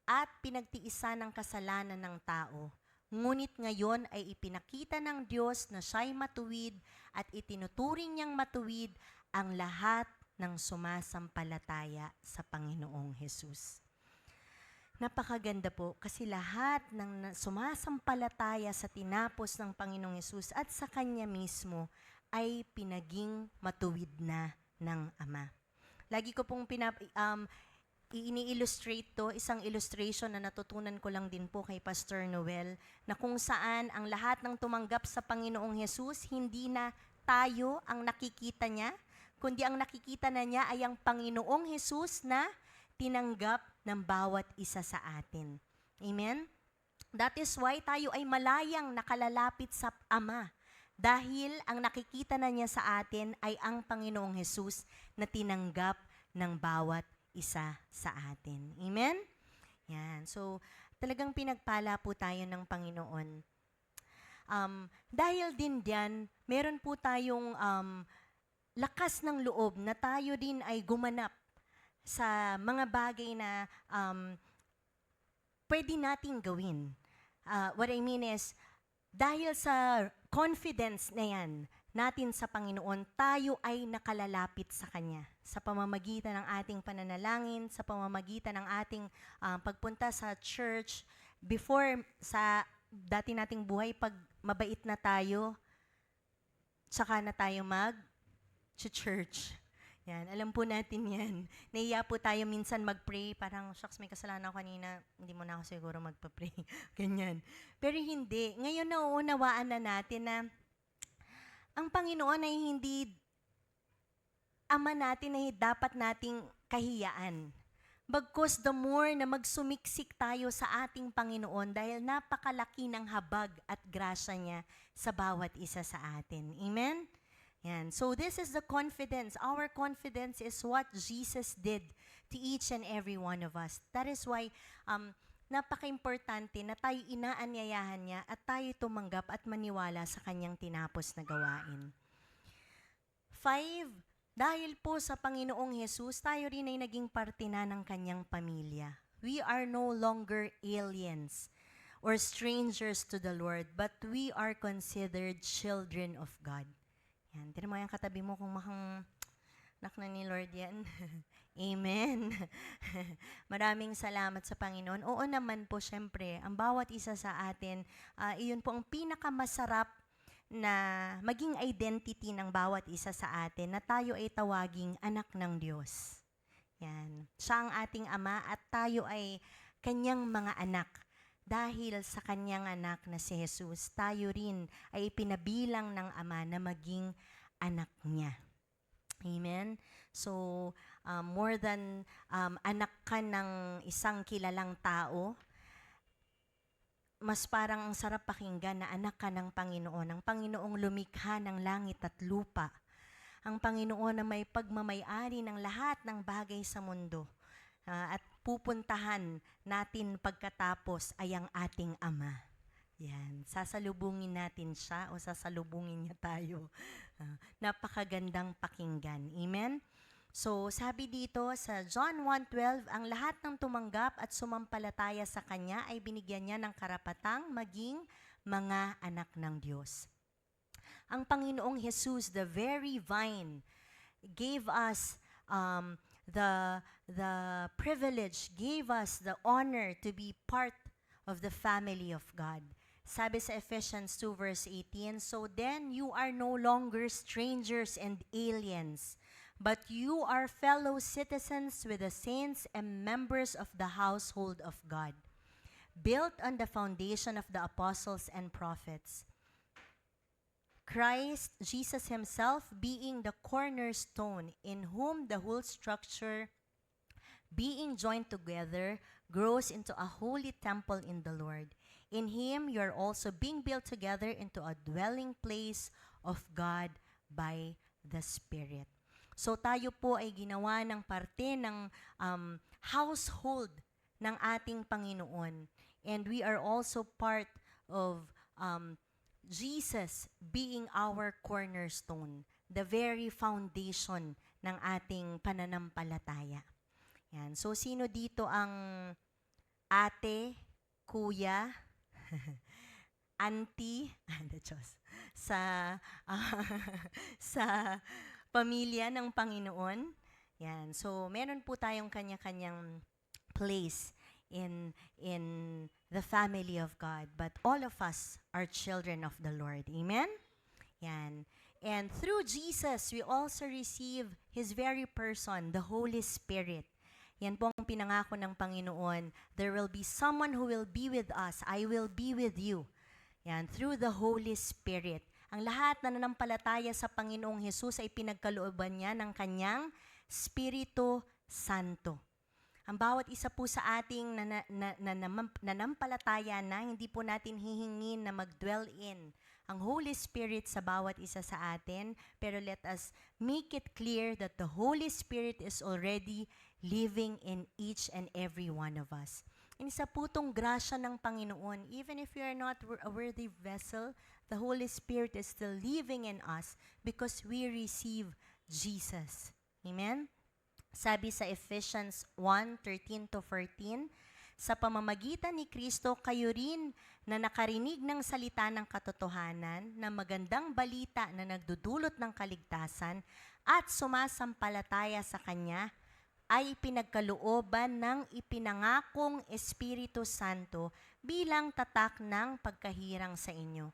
at pinagtiisan ng kasalanan ng tao. Ngunit ngayon ay ipinakita ng Diyos na siya'y matuwid at itinuturing niyang matuwid ang lahat ng sumasampalataya sa Panginoong Hesus. Napakaganda po kasi lahat ng sumasampalataya sa tinapos ng Panginoong Hesus at sa Kanya mismo ay pinaging matuwid na ng Ama. Lagi ko pong ini-illustrate to, isang illustration na natutunan ko lang din po kay Pastor Noel, na kung saan ang lahat ng tumanggap sa Panginoong Hesus, hindi na tayo ang nakikita niya, kundi ang nakikita na niya ay ang Panginoong Hesus na tinanggap ng bawat isa sa atin. Amen? That is why tayo ay malayang nakalalapit sa Ama. Dahil ang nakikita na niya sa atin ay ang Panginoong Hesus na tinanggap ng bawat isa sa atin. Amen? Yan. So, talagang pinagpala po tayo ng Panginoon. Dahil din diyan, meron po tayong lakas ng loob na tayo din ay gumanap sa mga bagay na pwede nating gawin. What I mean is, dahil sa confidence na yan natin sa Panginoon, tayo ay nakalalapit sa Kanya sa pamamagitan ng ating pananalangin, sa pamamagitan ng ating pagpunta sa church. Before, sa dati nating buhay, pag mabait na tayo, tsaka na tayo mag-church. Yan, alam po natin yan. Naiya po tayo minsan mag-pray, parang, shucks, may kasalanan ako kanina, hindi mo na ako siguro magpa-pray. Ganyan. Pero hindi. Ngayon nauunawaan na natin na ang Panginoon ay hindi Ama natin na dapat nating kahiyaan. Bagkus the more na magsumiksik tayo sa ating Panginoon dahil napakalaki ng habag at grasya niya sa bawat isa sa atin. Amen? Yan. So this is the confidence. Our confidence is what Jesus did to each and every one of us. That is why napaka-importante na tayo inaanyayahan niya at tayo tumanggap at maniwala sa kanyang tinapos na gawain. 5, dahil po sa Panginoong Jesus, tayo rin ay naging parte na ng kanyang pamilya. We are no longer aliens or strangers to the Lord, but we are considered children of God. Yan. Tinan mo yung katabi mo kung makang anak na ni Lord yan. Amen. Maraming salamat sa Panginoon. Oo naman po, syempre, ang bawat isa sa atin, iyon po ang pinakamasarap na maging identity ng bawat isa sa atin, na tayo ay tawaging anak ng Diyos. Yan. Siya ang ating Ama at tayo ay kanyang mga anak. Dahil sa kanyang anak na si Jesus, tayo rin ay pinabilang ng Ama na maging anak niya. Amen? So, more than anak ka ng isang kilalang tao, mas parang ang sarap pakinggan na anak ka ng Panginoon. Ang Panginoong lumikha ng langit at lupa. Ang Panginoon na may pagmamay-ari ng lahat ng bagay sa mundo. At pupuntahan natin pagkatapos ay ang ating Ama. Yan. Sasalubungin natin siya o sasalubungin niya tayo. Napakagandang pakinggan. Amen? So, sabi dito sa John 1:12, ang lahat ng tumanggap at sumampalataya sa Kanya ay binigyan niya ng karapatang maging mga anak ng Diyos. Ang Panginoong Jesus, the very vine, gave us the privilege, gave us the honor to be part of the family of God. Sabi sa Ephesians 2 verse 18, so then you are no longer strangers and aliens, but you are fellow citizens with the saints and members of the household of God, built on the foundation of the apostles and prophets. Christ, Jesus himself, being the cornerstone, in whom the whole structure, being joined together, grows into a holy temple in the Lord. In him, you are also being built together into a dwelling place of God by the Spirit. So tayo po ay ginawa ng parte ng household ng ating Panginoon. And we are also part of Jesus being our cornerstone, the very foundation ng ating pananampalataya. Yan. So, sino dito ang ate, kuya, auntie, sa pamilya ng Panginoon? Yan. So, meron po tayong kanya-kanyang place in the family of God, but all of us are children of the Lord. Amen? Yan. And through Jesus, we also receive His very person, the Holy Spirit. Yan po ang pinangako ng Panginoon. There will be someone who will be with us. I will be with you. Yan, through the Holy Spirit. Ang lahat na nanampalataya sa Panginoong Jesus ay pinagkalooban niya ng kanyang Espiritu Santo. Ang bawat isa po sa ating nanampalataya na, hindi po natin hihingin na mag-dwell in ang Holy Spirit sa bawat isa sa atin, pero let us make it clear that the Holy Spirit is already living in each and every one of us. And isa po itong grasya ng Panginoon, even if we are not a worthy vessel, the Holy Spirit is still living in us because we receive Jesus. Amen? Sabi sa Ephesians 1:13-14, sa pamamagitan ni Kristo, kayo rin na nakarinig ng salita ng katotohanan na magandang balita na nagdudulot ng kaligtasan at sumasampalataya sa Kanya, ay pinagkalooban ng ipinangakong Espiritu Santo bilang tatak ng pagkahirang sa inyo.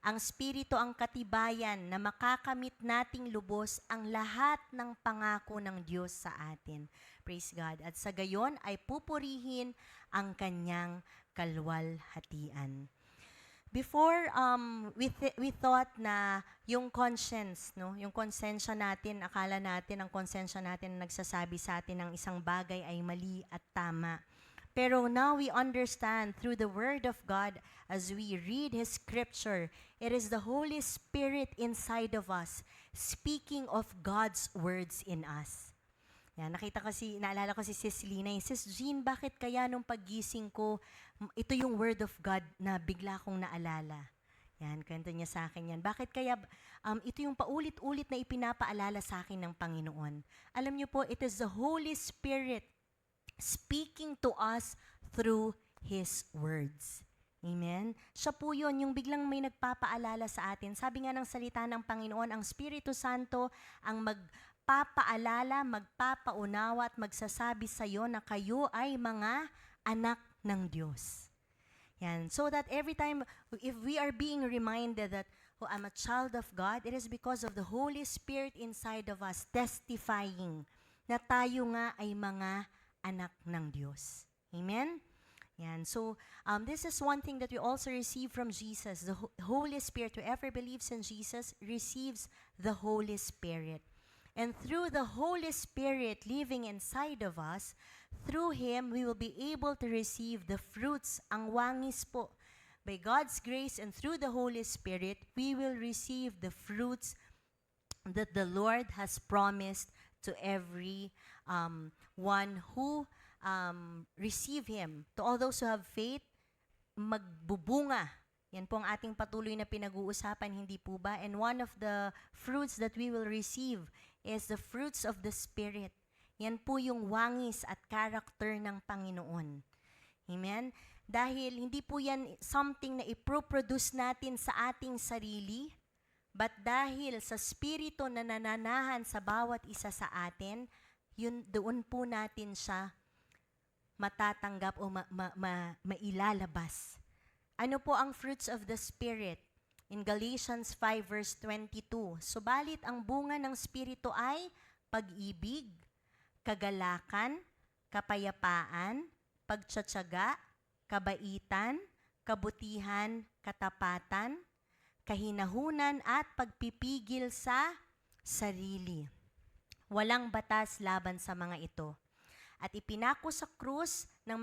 Ang Espiritu ang katibayan na makakamit nating lubos ang lahat ng pangako ng Diyos sa atin. Praise God. At sa gayon ay pupurihin ang Kanyang kalwalhatian. Before, we thought na yung conscience, no? Yung konsensya natin, akala natin ang konsensya natin na nagsasabi sa atin ng isang bagay ay mali at tama. Pero now we understand through the Word of God as we read His Scripture, it is the Holy Spirit inside of us speaking of God's words in us. Yan, naalala ko si Sis Lina, Sis Jean, bakit kaya nung paggising ko, ito yung Word of God na bigla kong naalala. Yan, kwento niya sa akin yan. Bakit kaya, ito yung paulit-ulit na ipinapaalala sa akin ng Panginoon. Alam niyo po, it is the Holy Spirit speaking to us through His words. Amen? Siya po yun, yung biglang may nagpapaalala sa atin. Sabi nga ng salita ng Panginoon, ang Espiritu Santo ang magpapaalala, magpapaunawa at magsasabi sa iyo na kayo ay mga anak ng Diyos. Yan. So that every time, if we are being reminded that, oh, I'm a child of God, it is because of the Holy Spirit inside of us testifying na tayo nga ay mga anak ng Diyos. Amen? Yan. So, this is one thing that we also receive from Jesus. The Holy Spirit, whoever believes in Jesus, receives the Holy Spirit. And through the Holy Spirit living inside of us, through Him, we will be able to receive the fruits, ang wangis po. By God's grace and through the Holy Spirit, we will receive the fruits that the Lord has promised to every one who receive Him. To all those who have faith, magbubunga. Yan po ang ating patuloy na pinag-uusapan, hindi po ba? And one of the fruits that we will receive is the fruits of the Spirit. Yan po yung wangis at character ng Panginoon. Amen? Dahil hindi po yan something na iproproduce natin sa ating sarili, but dahil sa Espiritu na nananahan sa bawat isa sa atin, yun, doon po natin siya matatanggap o mailalabas. Ano po ang fruits of the Spirit? In Galatians 5 verse 22, subalit ang bunga ng Espiritu ay pag-ibig, kagalakan, kapayapaan, pagtsatsaga, kabaitan, kabutihan, katapatan, kahinahunan at pagpipigil sa sarili. Walang batas laban sa mga ito. At ipinako sa krus ng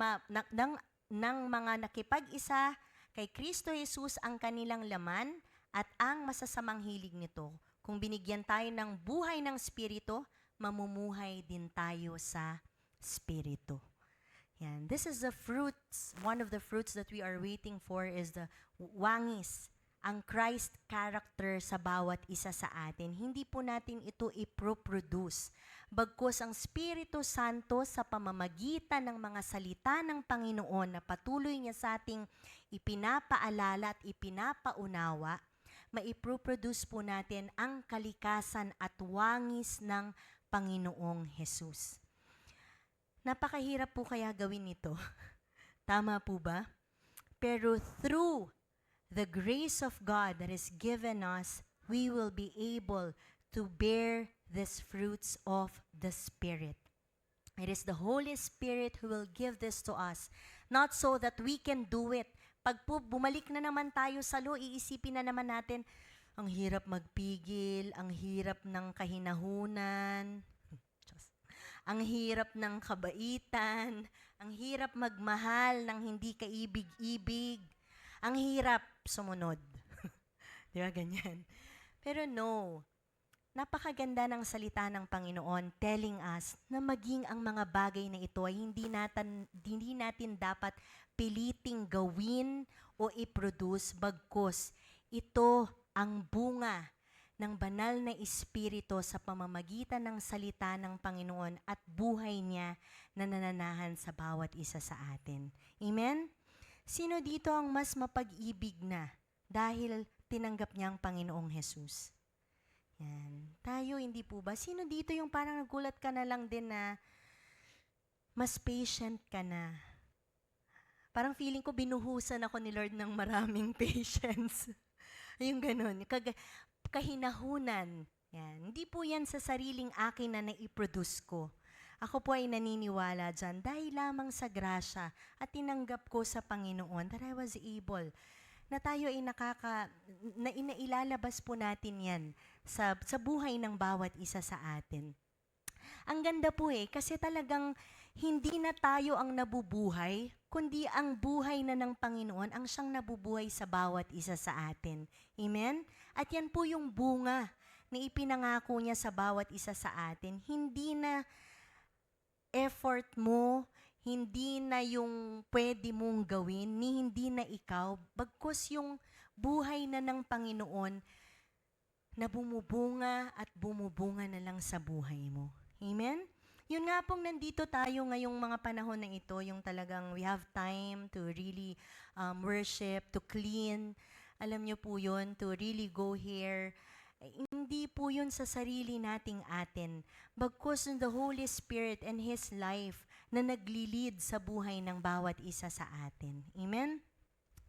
mga nakipag-isa kay Kristo Jesus ang kanilang laman at ang masasamang hilig nito. Kung binigyan tayo ng buhay ng Espiritu, mamumuhay din tayo sa Espiritu. Yan. This is the fruits. One of the fruits that we are waiting for is the wangis, ang Christ character sa bawat isa sa atin. Hindi po natin ito iproproduce. Bagkus ang Espiritu Santo sa pamamagitan ng mga salita ng Panginoon na patuloy niya sa ating ipinapaalala at ipinapaunawa, maiproproduce po natin ang kalikasan at wangis ng Panginoong Jesus. Napakahirap po kaya gawin ito. Tama po ba? Pero through the grace of God that is given us, we will be able to bear these fruits of the Spirit. It is the Holy Spirit who will give this to us, not so that we can do it. Pag po bumalik na naman tayo sa law, iisipin na naman natin, ang hirap magpigil, ang hirap ng kahinahunan, ang hirap ng kabaitan, ang hirap magmahal ng hindi kaibig-ibig, ang hirap sumunod. Di ba ganyan? Pero no, napakaganda ng salita ng Panginoon telling us na maging ang mga bagay na ito ay hindi natin dapat piliting gawin o i-produce, bagkus ito ang bunga ng banal na Espiritu sa pamamagitan ng salita ng Panginoon at buhay niya na nananahan sa bawat isa sa atin. Amen? Sino dito ang mas mapag-ibig na dahil tinanggap niya ang Panginoong Jesus? Yan. Tayo, hindi po ba? Sino dito yung parang nagulat ka na lang din na mas patient ka na? Parang feeling ko binuhusan ako ni Lord ng maraming patience. Yung ganun. Kahinahunan. Yan. Hindi po yan sa sariling akin na naiproduce ko. Ako po ay naniniwala dyan dahil lamang sa grasya at tinanggap ko sa Panginoon that I was able na tayo ay inailalabas po natin yan sa buhay ng bawat isa sa atin. Ang ganda po kasi talagang hindi na tayo ang nabubuhay, kundi ang buhay na ng Panginoon ang siyang nabubuhay sa bawat isa sa atin. Amen? At yan po yung bunga na ipinangako niya sa bawat isa sa atin. Hindi na effort mo, hindi na yung pwede mong gawin, ni hindi na ikaw, bagkus yung buhay na ng Panginoon na bumubunga at bumubunga na lang sa buhay mo. Amen? Yun nga pong nandito tayo ngayong mga panahon na ito, yung talagang we have time to really worship, to clean. Alam niyo po yun, to really go here. Hindi po yun sa sarili nating atin. Bagkus the Holy Spirit and His life na naglilid sa buhay ng bawat isa sa atin. Amen?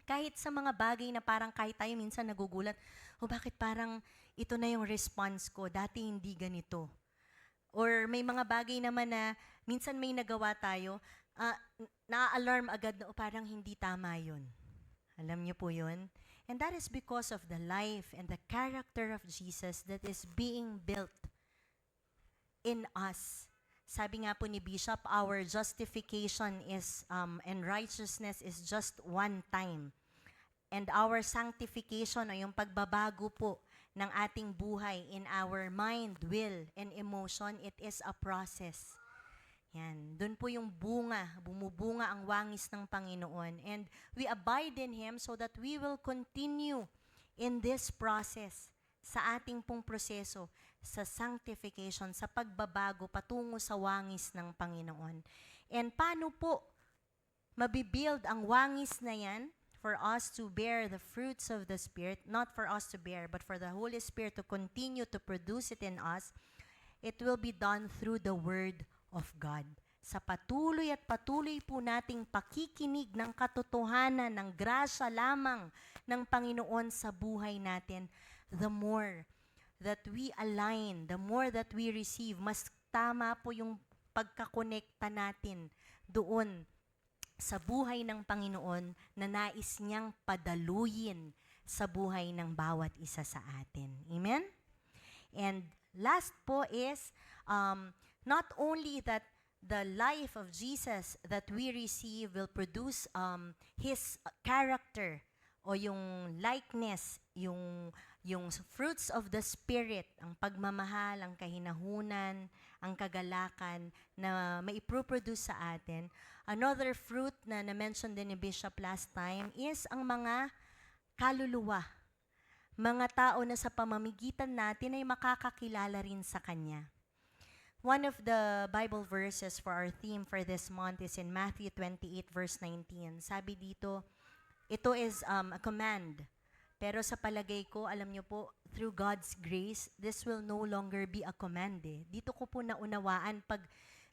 Kahit sa mga bagay na parang kahit tayo minsan nagugulat, bakit parang ito na yung response ko, dati hindi ganito. Or may mga bagay naman na minsan may nagawa tayo, na-alarm agad na parang hindi tama yun. Alam niyo po yun? And that is because of the life and the character of Jesus that is being built in us. Sabi nga po ni Bishop, our justification is and righteousness is just one time. And our sanctification o yung pagbabago po ng ating buhay in our mind, will, and emotion, it is a process. Yan. Doon po yung bunga, bumubunga ang wangis ng Panginoon. And we abide in Him so that we will continue in this process sa ating pong proseso, sa sanctification, sa pagbabago patungo sa wangis ng Panginoon. And paano po mabibuild ang wangis na yan? For us to bear the fruits of the Spirit, not for us to bear, but for the Holy Spirit to continue to produce it in us, it will be done through the Word of God. Sa patuloy at patuloy po nating pakikinig ng katotohanan, ng grasya lamang ng Panginoon sa buhay natin, the more that we align, the more that we receive, mas tama po yung pagkakonekta natin doon sa buhay ng Panginoon na nais niyang padaluyin sa buhay ng bawat isa sa atin. Amen? And last po is, not only that the life of Jesus that we receive will produce His character o yung likeness, yung fruits of the Spirit, ang pagmamahal, ang kahinahunan, ang kagalakan na maiproproduce sa atin. Another fruit na na-mention din ni Bishop last time is ang mga kaluluwa. Mga tao na sa pamamagitan natin ay makakakilala rin sa Kanya. One of the Bible verses for our theme for this month is in Matthew 28 verse 19. Sabi dito, ito is a command. Pero sa palagay ko, alam niyo po, through God's grace, this will no longer be a command. Dito ko po naunawaan, pag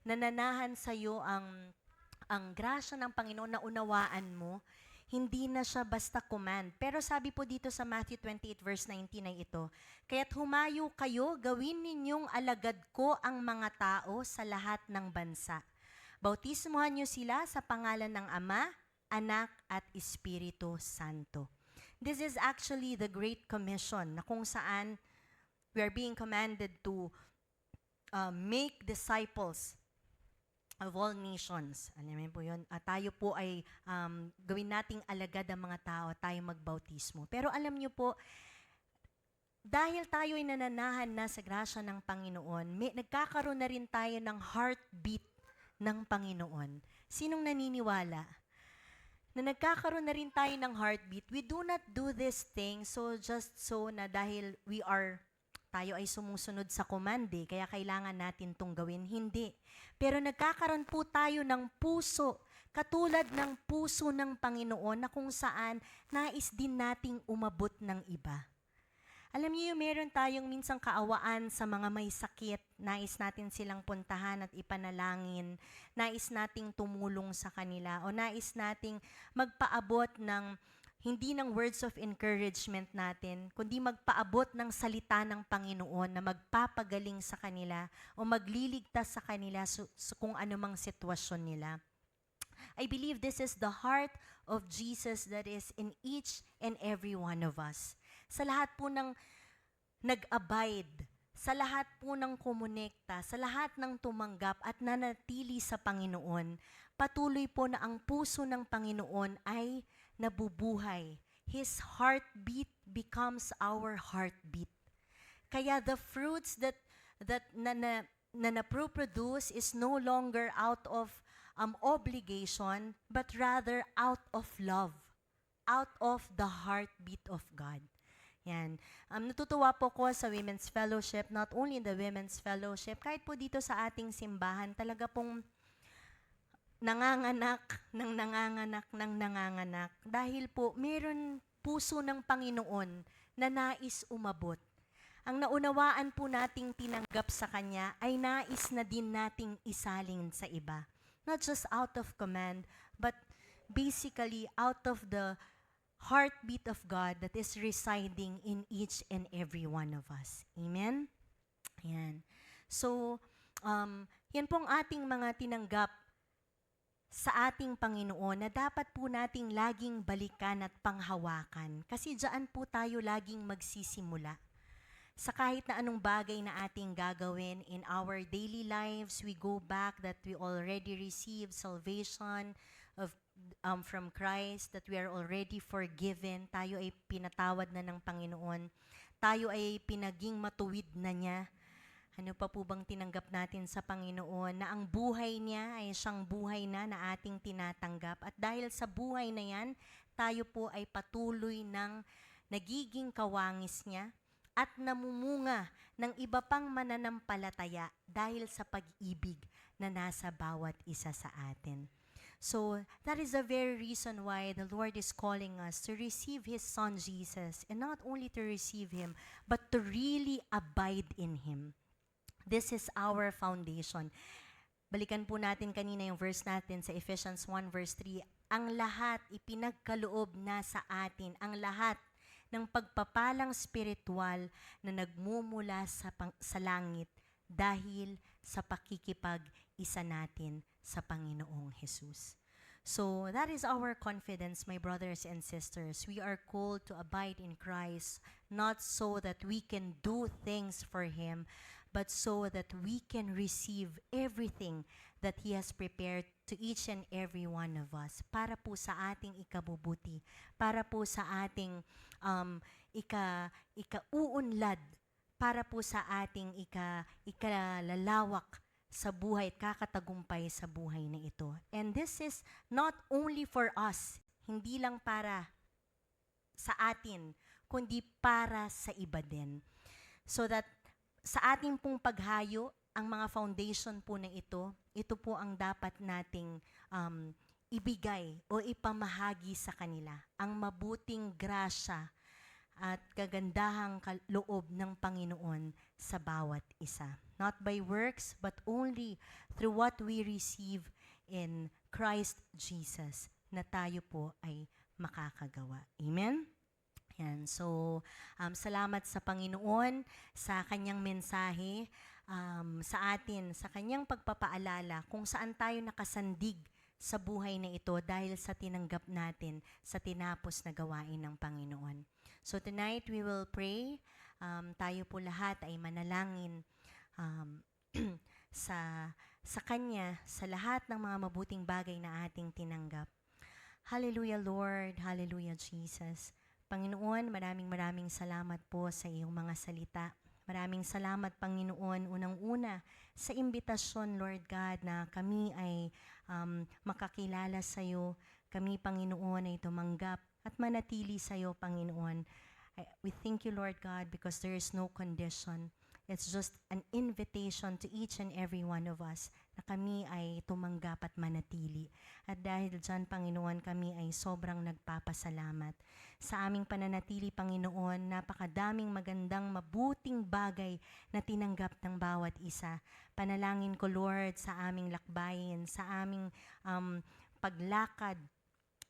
nananahan sa'yo ang grasya ng Panginoon na unawaan mo, hindi na siya basta command. Pero sabi po dito sa Matthew 28 verse 19 ay ito, kaya't humayo kayo, gawin ninyong alagad ko ang mga tao sa lahat ng bansa. Bautismuhan niyo sila sa pangalan ng Ama, Anak, at Espiritu Santo. This is actually the Great Commission na kung saan we are being commanded to make disciples of all nations. Alam mo po yun? Tayo po ay gawin nating alagad ang mga tao, tayo magbautismo. Pero alam niyo po, dahil tayo ay nananahan na sa grasya ng Panginoon, nagkakaroon na rin tayo ng heartbeat ng Panginoon. Sinong naniniwala? Na nagkakaroon na rin tayo ng heartbeat, we do not do this thing so just so na dahil we are tayo ay sumusunod sa komande, kaya kailangan natin tong gawin. Hindi. Pero nagkakaroon po tayo ng puso, katulad ng puso ng Panginoon na kung saan nais din nating umabot ng iba. Alam niyo yung meron tayong minsang kaawaan sa mga may sakit, nais natin silang puntahan at ipanalangin, nais nating tumulong sa kanila, o nais nating magpaabot ng hindi ng words of encouragement natin, kundi magpaabot ng salita ng Panginoon na magpapagaling sa kanila o magliligtas sa kanila kung anumang sitwasyon nila. I believe this is the heart of Jesus that is in each and every one of us. Sa lahat po ng nag-abide, sa lahat po ng kumonekta, sa lahat ng tumanggap at nanatili sa Panginoon, patuloy po na ang puso ng Panginoon ay nabubuhay. His heartbeat becomes our heartbeat. Kaya the fruits that na-produce is no longer out of obligation, but rather out of love, out of the heartbeat of God. Yan. Natutuwa po ko sa Women's Fellowship, not only in the Women's Fellowship, kahit po dito sa ating simbahan, talaga pong nanganganak dahil po meron puso ng Panginoon na nais umabot. Ang naunawaan po nating tinanggap sa Kanya ay nais na din nating isalin sa iba. Not just out of command, but basically out of the heartbeat of God that is residing in each and every one of us. Amen? Ayan. So, yan pong ating mga tinanggap sa ating Panginoon na dapat po nating laging balikan at panghawakan. Kasi diyan po tayo laging magsisimula. Sa kahit na anong bagay na ating gagawin in our daily lives, we go back that we already received salvation from Christ, that we are already forgiven. Tayo ay pinatawad na ng Panginoon. Tayo ay pinaging matuwid na niya. Ano pa po bang tinanggap natin sa Panginoon na ang buhay niya ay siyang buhay na ating tinatanggap. At dahil sa buhay na yan, tayo po ay patuloy ng nagiging kawangis niya at namumunga ng iba pang mananampalataya dahil sa pag-ibig na nasa bawat isa sa atin. So, that is the very reason why the Lord is calling us to receive His Son Jesus, and not only to receive Him, but to really abide in Him. This is our foundation. Balikan po natin kanina yung verse natin sa Ephesians 1 verse 3. Ang lahat ipinagkaloob na sa atin, ang lahat ng pagpapalang spiritual na nagmumula sa langit dahil sa pakikipag-isa natin sa Panginoong Jesus. So, that is our confidence, my brothers and sisters. We are called to abide in Christ, not so that we can do things for Him, but so that we can receive everything that He has prepared to each and every one of us para po sa ating ikabubuti, para po sa ating ikauunlad, para po sa ating ikalalawak sa buhay at kakatagumpay sa buhay na ito. And this is not only for us, hindi lang para sa atin, kundi para sa iba din. So that sa ating pong paghayo, ang mga foundation po na ito po ang dapat nating ibigay o ipamahagi sa kanila. Ang mabuting grasya at kagandahang loob ng Panginoon sa bawat isa. Not by works, but only through what we receive in Christ Jesus na tayo po ay makakagawa. Amen? Yan. So, salamat sa Panginoon sa kanyang mensahe sa atin, sa kanyang pagpapaalala kung saan tayo nakasandig sa buhay na ito dahil sa tinanggap natin sa tinapos na gawain ng Panginoon. So tonight we will pray. Tayo po lahat ay manalangin sa Kanya, sa lahat ng mga mabuting bagay na ating tinanggap. Hallelujah, Lord. Hallelujah, Jesus. Panginoon, maraming salamat po sa iyong mga salita. Maraming salamat, Panginoon, unang-una sa imbitasyon, Lord God, na kami ay makakilala sa iyo. Kami, Panginoon, ay tumanggap at manatili sa iyo, Panginoon. We thank you, Lord God, because there is no condition. It's just an invitation to each and every one of us na kami ay tumanggap at manatili. At dahil dyan, Panginoon, kami ay sobrang nagpapasalamat. Sa aming pananatili, Panginoon, napakadaming magandang, mabuting bagay na tinanggap ng bawat isa. Panalangin ko, Lord, sa aming lakbayin, sa aming paglakad,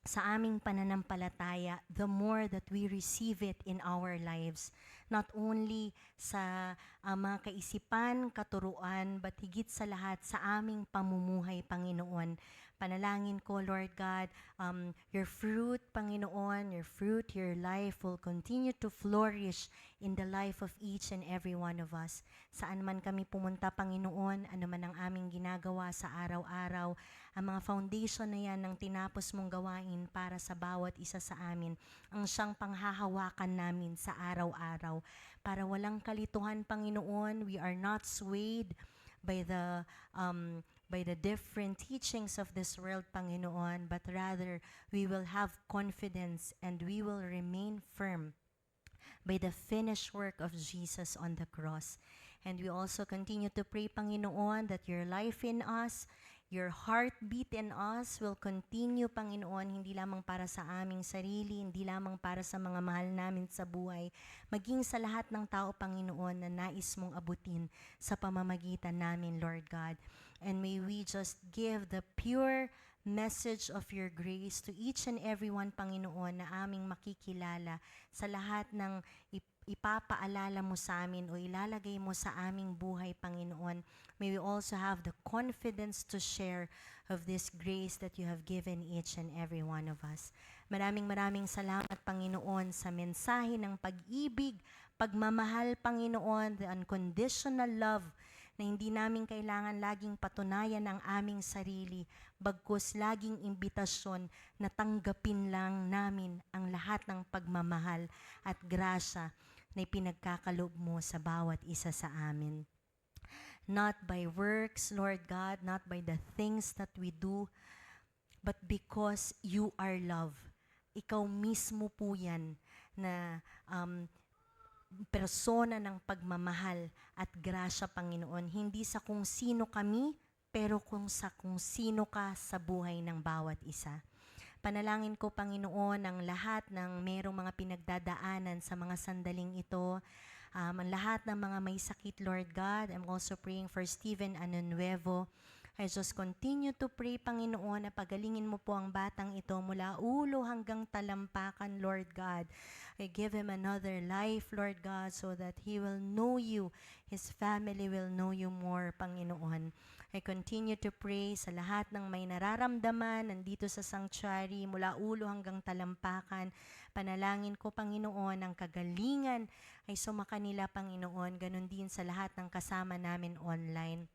sa aming pananampalataya, the more that we receive it in our lives. Not only sa mga kaisipan, katuruan, but higit sa lahat sa aming pamumuhay, Panginoon. Panalangin ko, Lord God, your fruit, Panginoon, your fruit, your life will continue to flourish in the life of each and every one of us. Saan man kami pumunta, Panginoon, ano man ang aming ginagawa sa araw-araw, ang mga foundation na yan ng tinapos mong gawain para sa bawat isa sa amin, ang siyang panghahawakan namin sa araw-araw. Para walang kalituhan, Panginoon, we are not swayed by the different teachings of this world, Panginoon, but rather we will have confidence and we will remain firm by the finished work of Jesus on the cross. And we also continue to pray, Panginoon, that your life in us, your heartbeat in us will continue, Panginoon, hindi lamang para sa aming sarili, hindi lamang para sa mga mahal namin sa buhay, maging sa lahat ng tao, Panginoon, na nais mong abutin sa pamamagitan namin, Lord God. And may we just give the pure message of your grace to each and every one, Panginoon, na aming makikilala sa lahat ng ipapaalala mo sa amin o ilalagay mo sa aming buhay, Panginoon. May we also have the confidence to share of this grace that you have given each and every one of us. Maraming salamat, Panginoon, sa mensahe ng pag-ibig, pagmamahal, Panginoon, the unconditional love na hindi namin kailangan laging patunayan ang aming sarili, bagkus laging imbitasyon na tanggapin lang namin ang lahat ng pagmamahal at grasya na ipinagkakalob mo sa bawat isa sa amin. Not by works, Lord God, not by the things that we do, but because you are love. Ikaw mismo po yan na persona ng pagmamahal at grasya, Panginoon. Hindi sa kung sino kami, pero kung sino ka sa buhay ng bawat isa. Panalangin ko, Panginoon, ang lahat ng merong mga pinagdadaanan sa mga sandaling ito, ang lahat ng mga may sakit, Lord God. I'm also praying for Stephen Anunuevo. I just continue to pray, Panginoon, na pagalingin mo po ang batang ito mula ulo hanggang talampakan, Lord God. I give him another life, Lord God, so that he will know you. His family will know you more, Panginoon. I continue to pray sa lahat ng may nararamdaman nandito sa sanctuary mula ulo hanggang talampakan. Panalangin ko, Panginoon, ang kagalingan ay sumakanila, Panginoon. Ganon din sa lahat ng kasama namin online.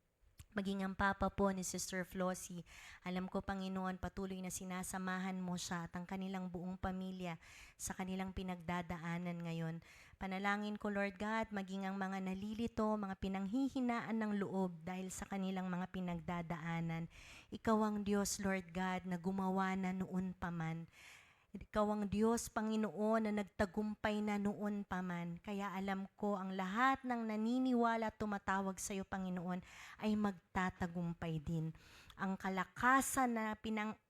Maging ang papa po ni Sister Flossie, alam ko, Panginoon, patuloy na sinasamahan mo siya at ang kanilang buong pamilya sa kanilang pinagdadaanan ngayon. Panalangin ko, Lord God, maging ang mga nalilito, mga pinanghihinaan ng loob dahil sa kanilang mga pinagdadaanan. Ikaw ang Diyos, Lord God, na gumawa na noon pa man. Ikaw ang Diyos, Panginoon, na nagtagumpay na noon pa man. Kaya alam ko, ang lahat ng naniniwala at tumatawag sa iyo, Panginoon, ay magtatagumpay din. Ang kalakasan na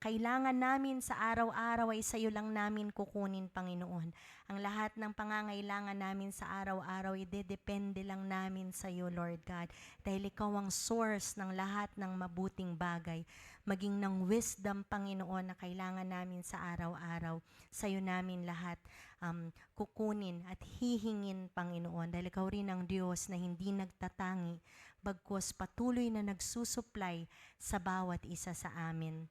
kailangan namin sa araw-araw ay sa iyo lang namin kukunin, Panginoon. Ang lahat ng pangangailangan namin sa araw-araw ay depende lang namin sa iyo, Lord God. Dahil ikaw ang source ng lahat ng mabuting bagay. Maging ng wisdom, Panginoon, na kailangan namin sa araw-araw. Sa iyo namin lahat kukunin at hihingin, Panginoon. Dahil ikaw rin ang Diyos na hindi nagtatangi, bagkus patuloy na nagsusupply sa bawat isa sa amin.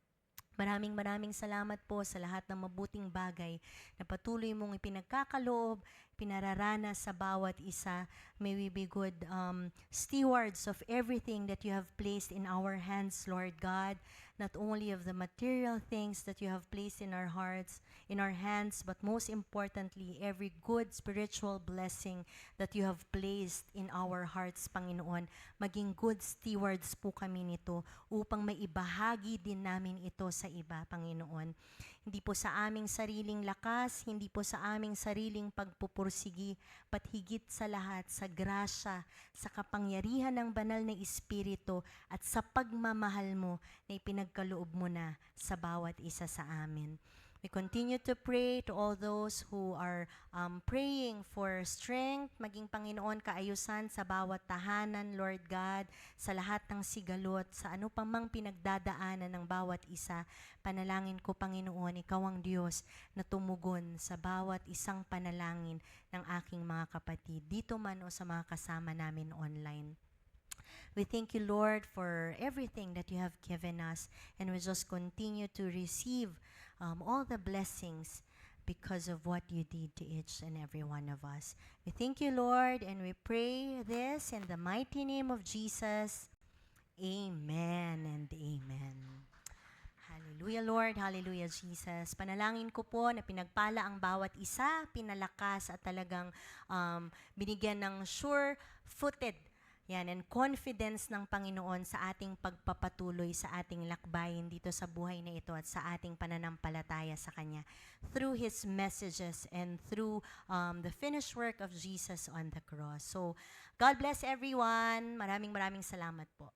Maraming salamat po sa lahat ng mabuting bagay na patuloy mong ipinagkakaloob, pinararana sa bawat isa. May we be good stewards of everything that you have placed in our hands, Lord God. Not only of the material things that you have placed in our hearts, in our hands, but most importantly, every good spiritual blessing that you have placed in our hearts, Panginoon. Maging good stewards po kami nito upang maibahagi din namin ito sa iba, Panginoon. Hindi po sa aming sariling lakas, hindi po sa aming sariling pagpupuri, pagpupursigi, but higit sa lahat, sa grasya, sa kapangyarihan ng banal na Espiritu, at sa pagmamahal mo na ipinagkaloob mo na sa bawat isa sa amin. We continue to pray to all those who are praying for strength, maging Panginoon kaayusan sa bawat tahanan, Lord God, sa lahat ng sigalot, sa ano pa mang pinagdadaanan ng bawat isa. Panalangin ko, Panginoon, Ikaw ang Diyos na tumugon sa bawat isang panalangin ng aking mga kapatid, dito man o sa mga kasama namin online. We thank you, Lord, for everything that you have given us, and we just continue to receive all the blessings because of what you did to each and every one of us. We thank you, Lord, and we pray this in the mighty name of Jesus. Amen and amen. Hallelujah, Lord. Hallelujah, Jesus. Panalangin ko po na pinagpala ang bawat isa, pinalakas at talagang binigyan ng sure-footed and confidence ng Panginoon sa ating pagpapatuloy sa ating lakbayin dito sa buhay na ito at sa ating pananampalataya sa Kanya through His messages and through the finished work of Jesus on the cross. So, God bless everyone. Maraming salamat po.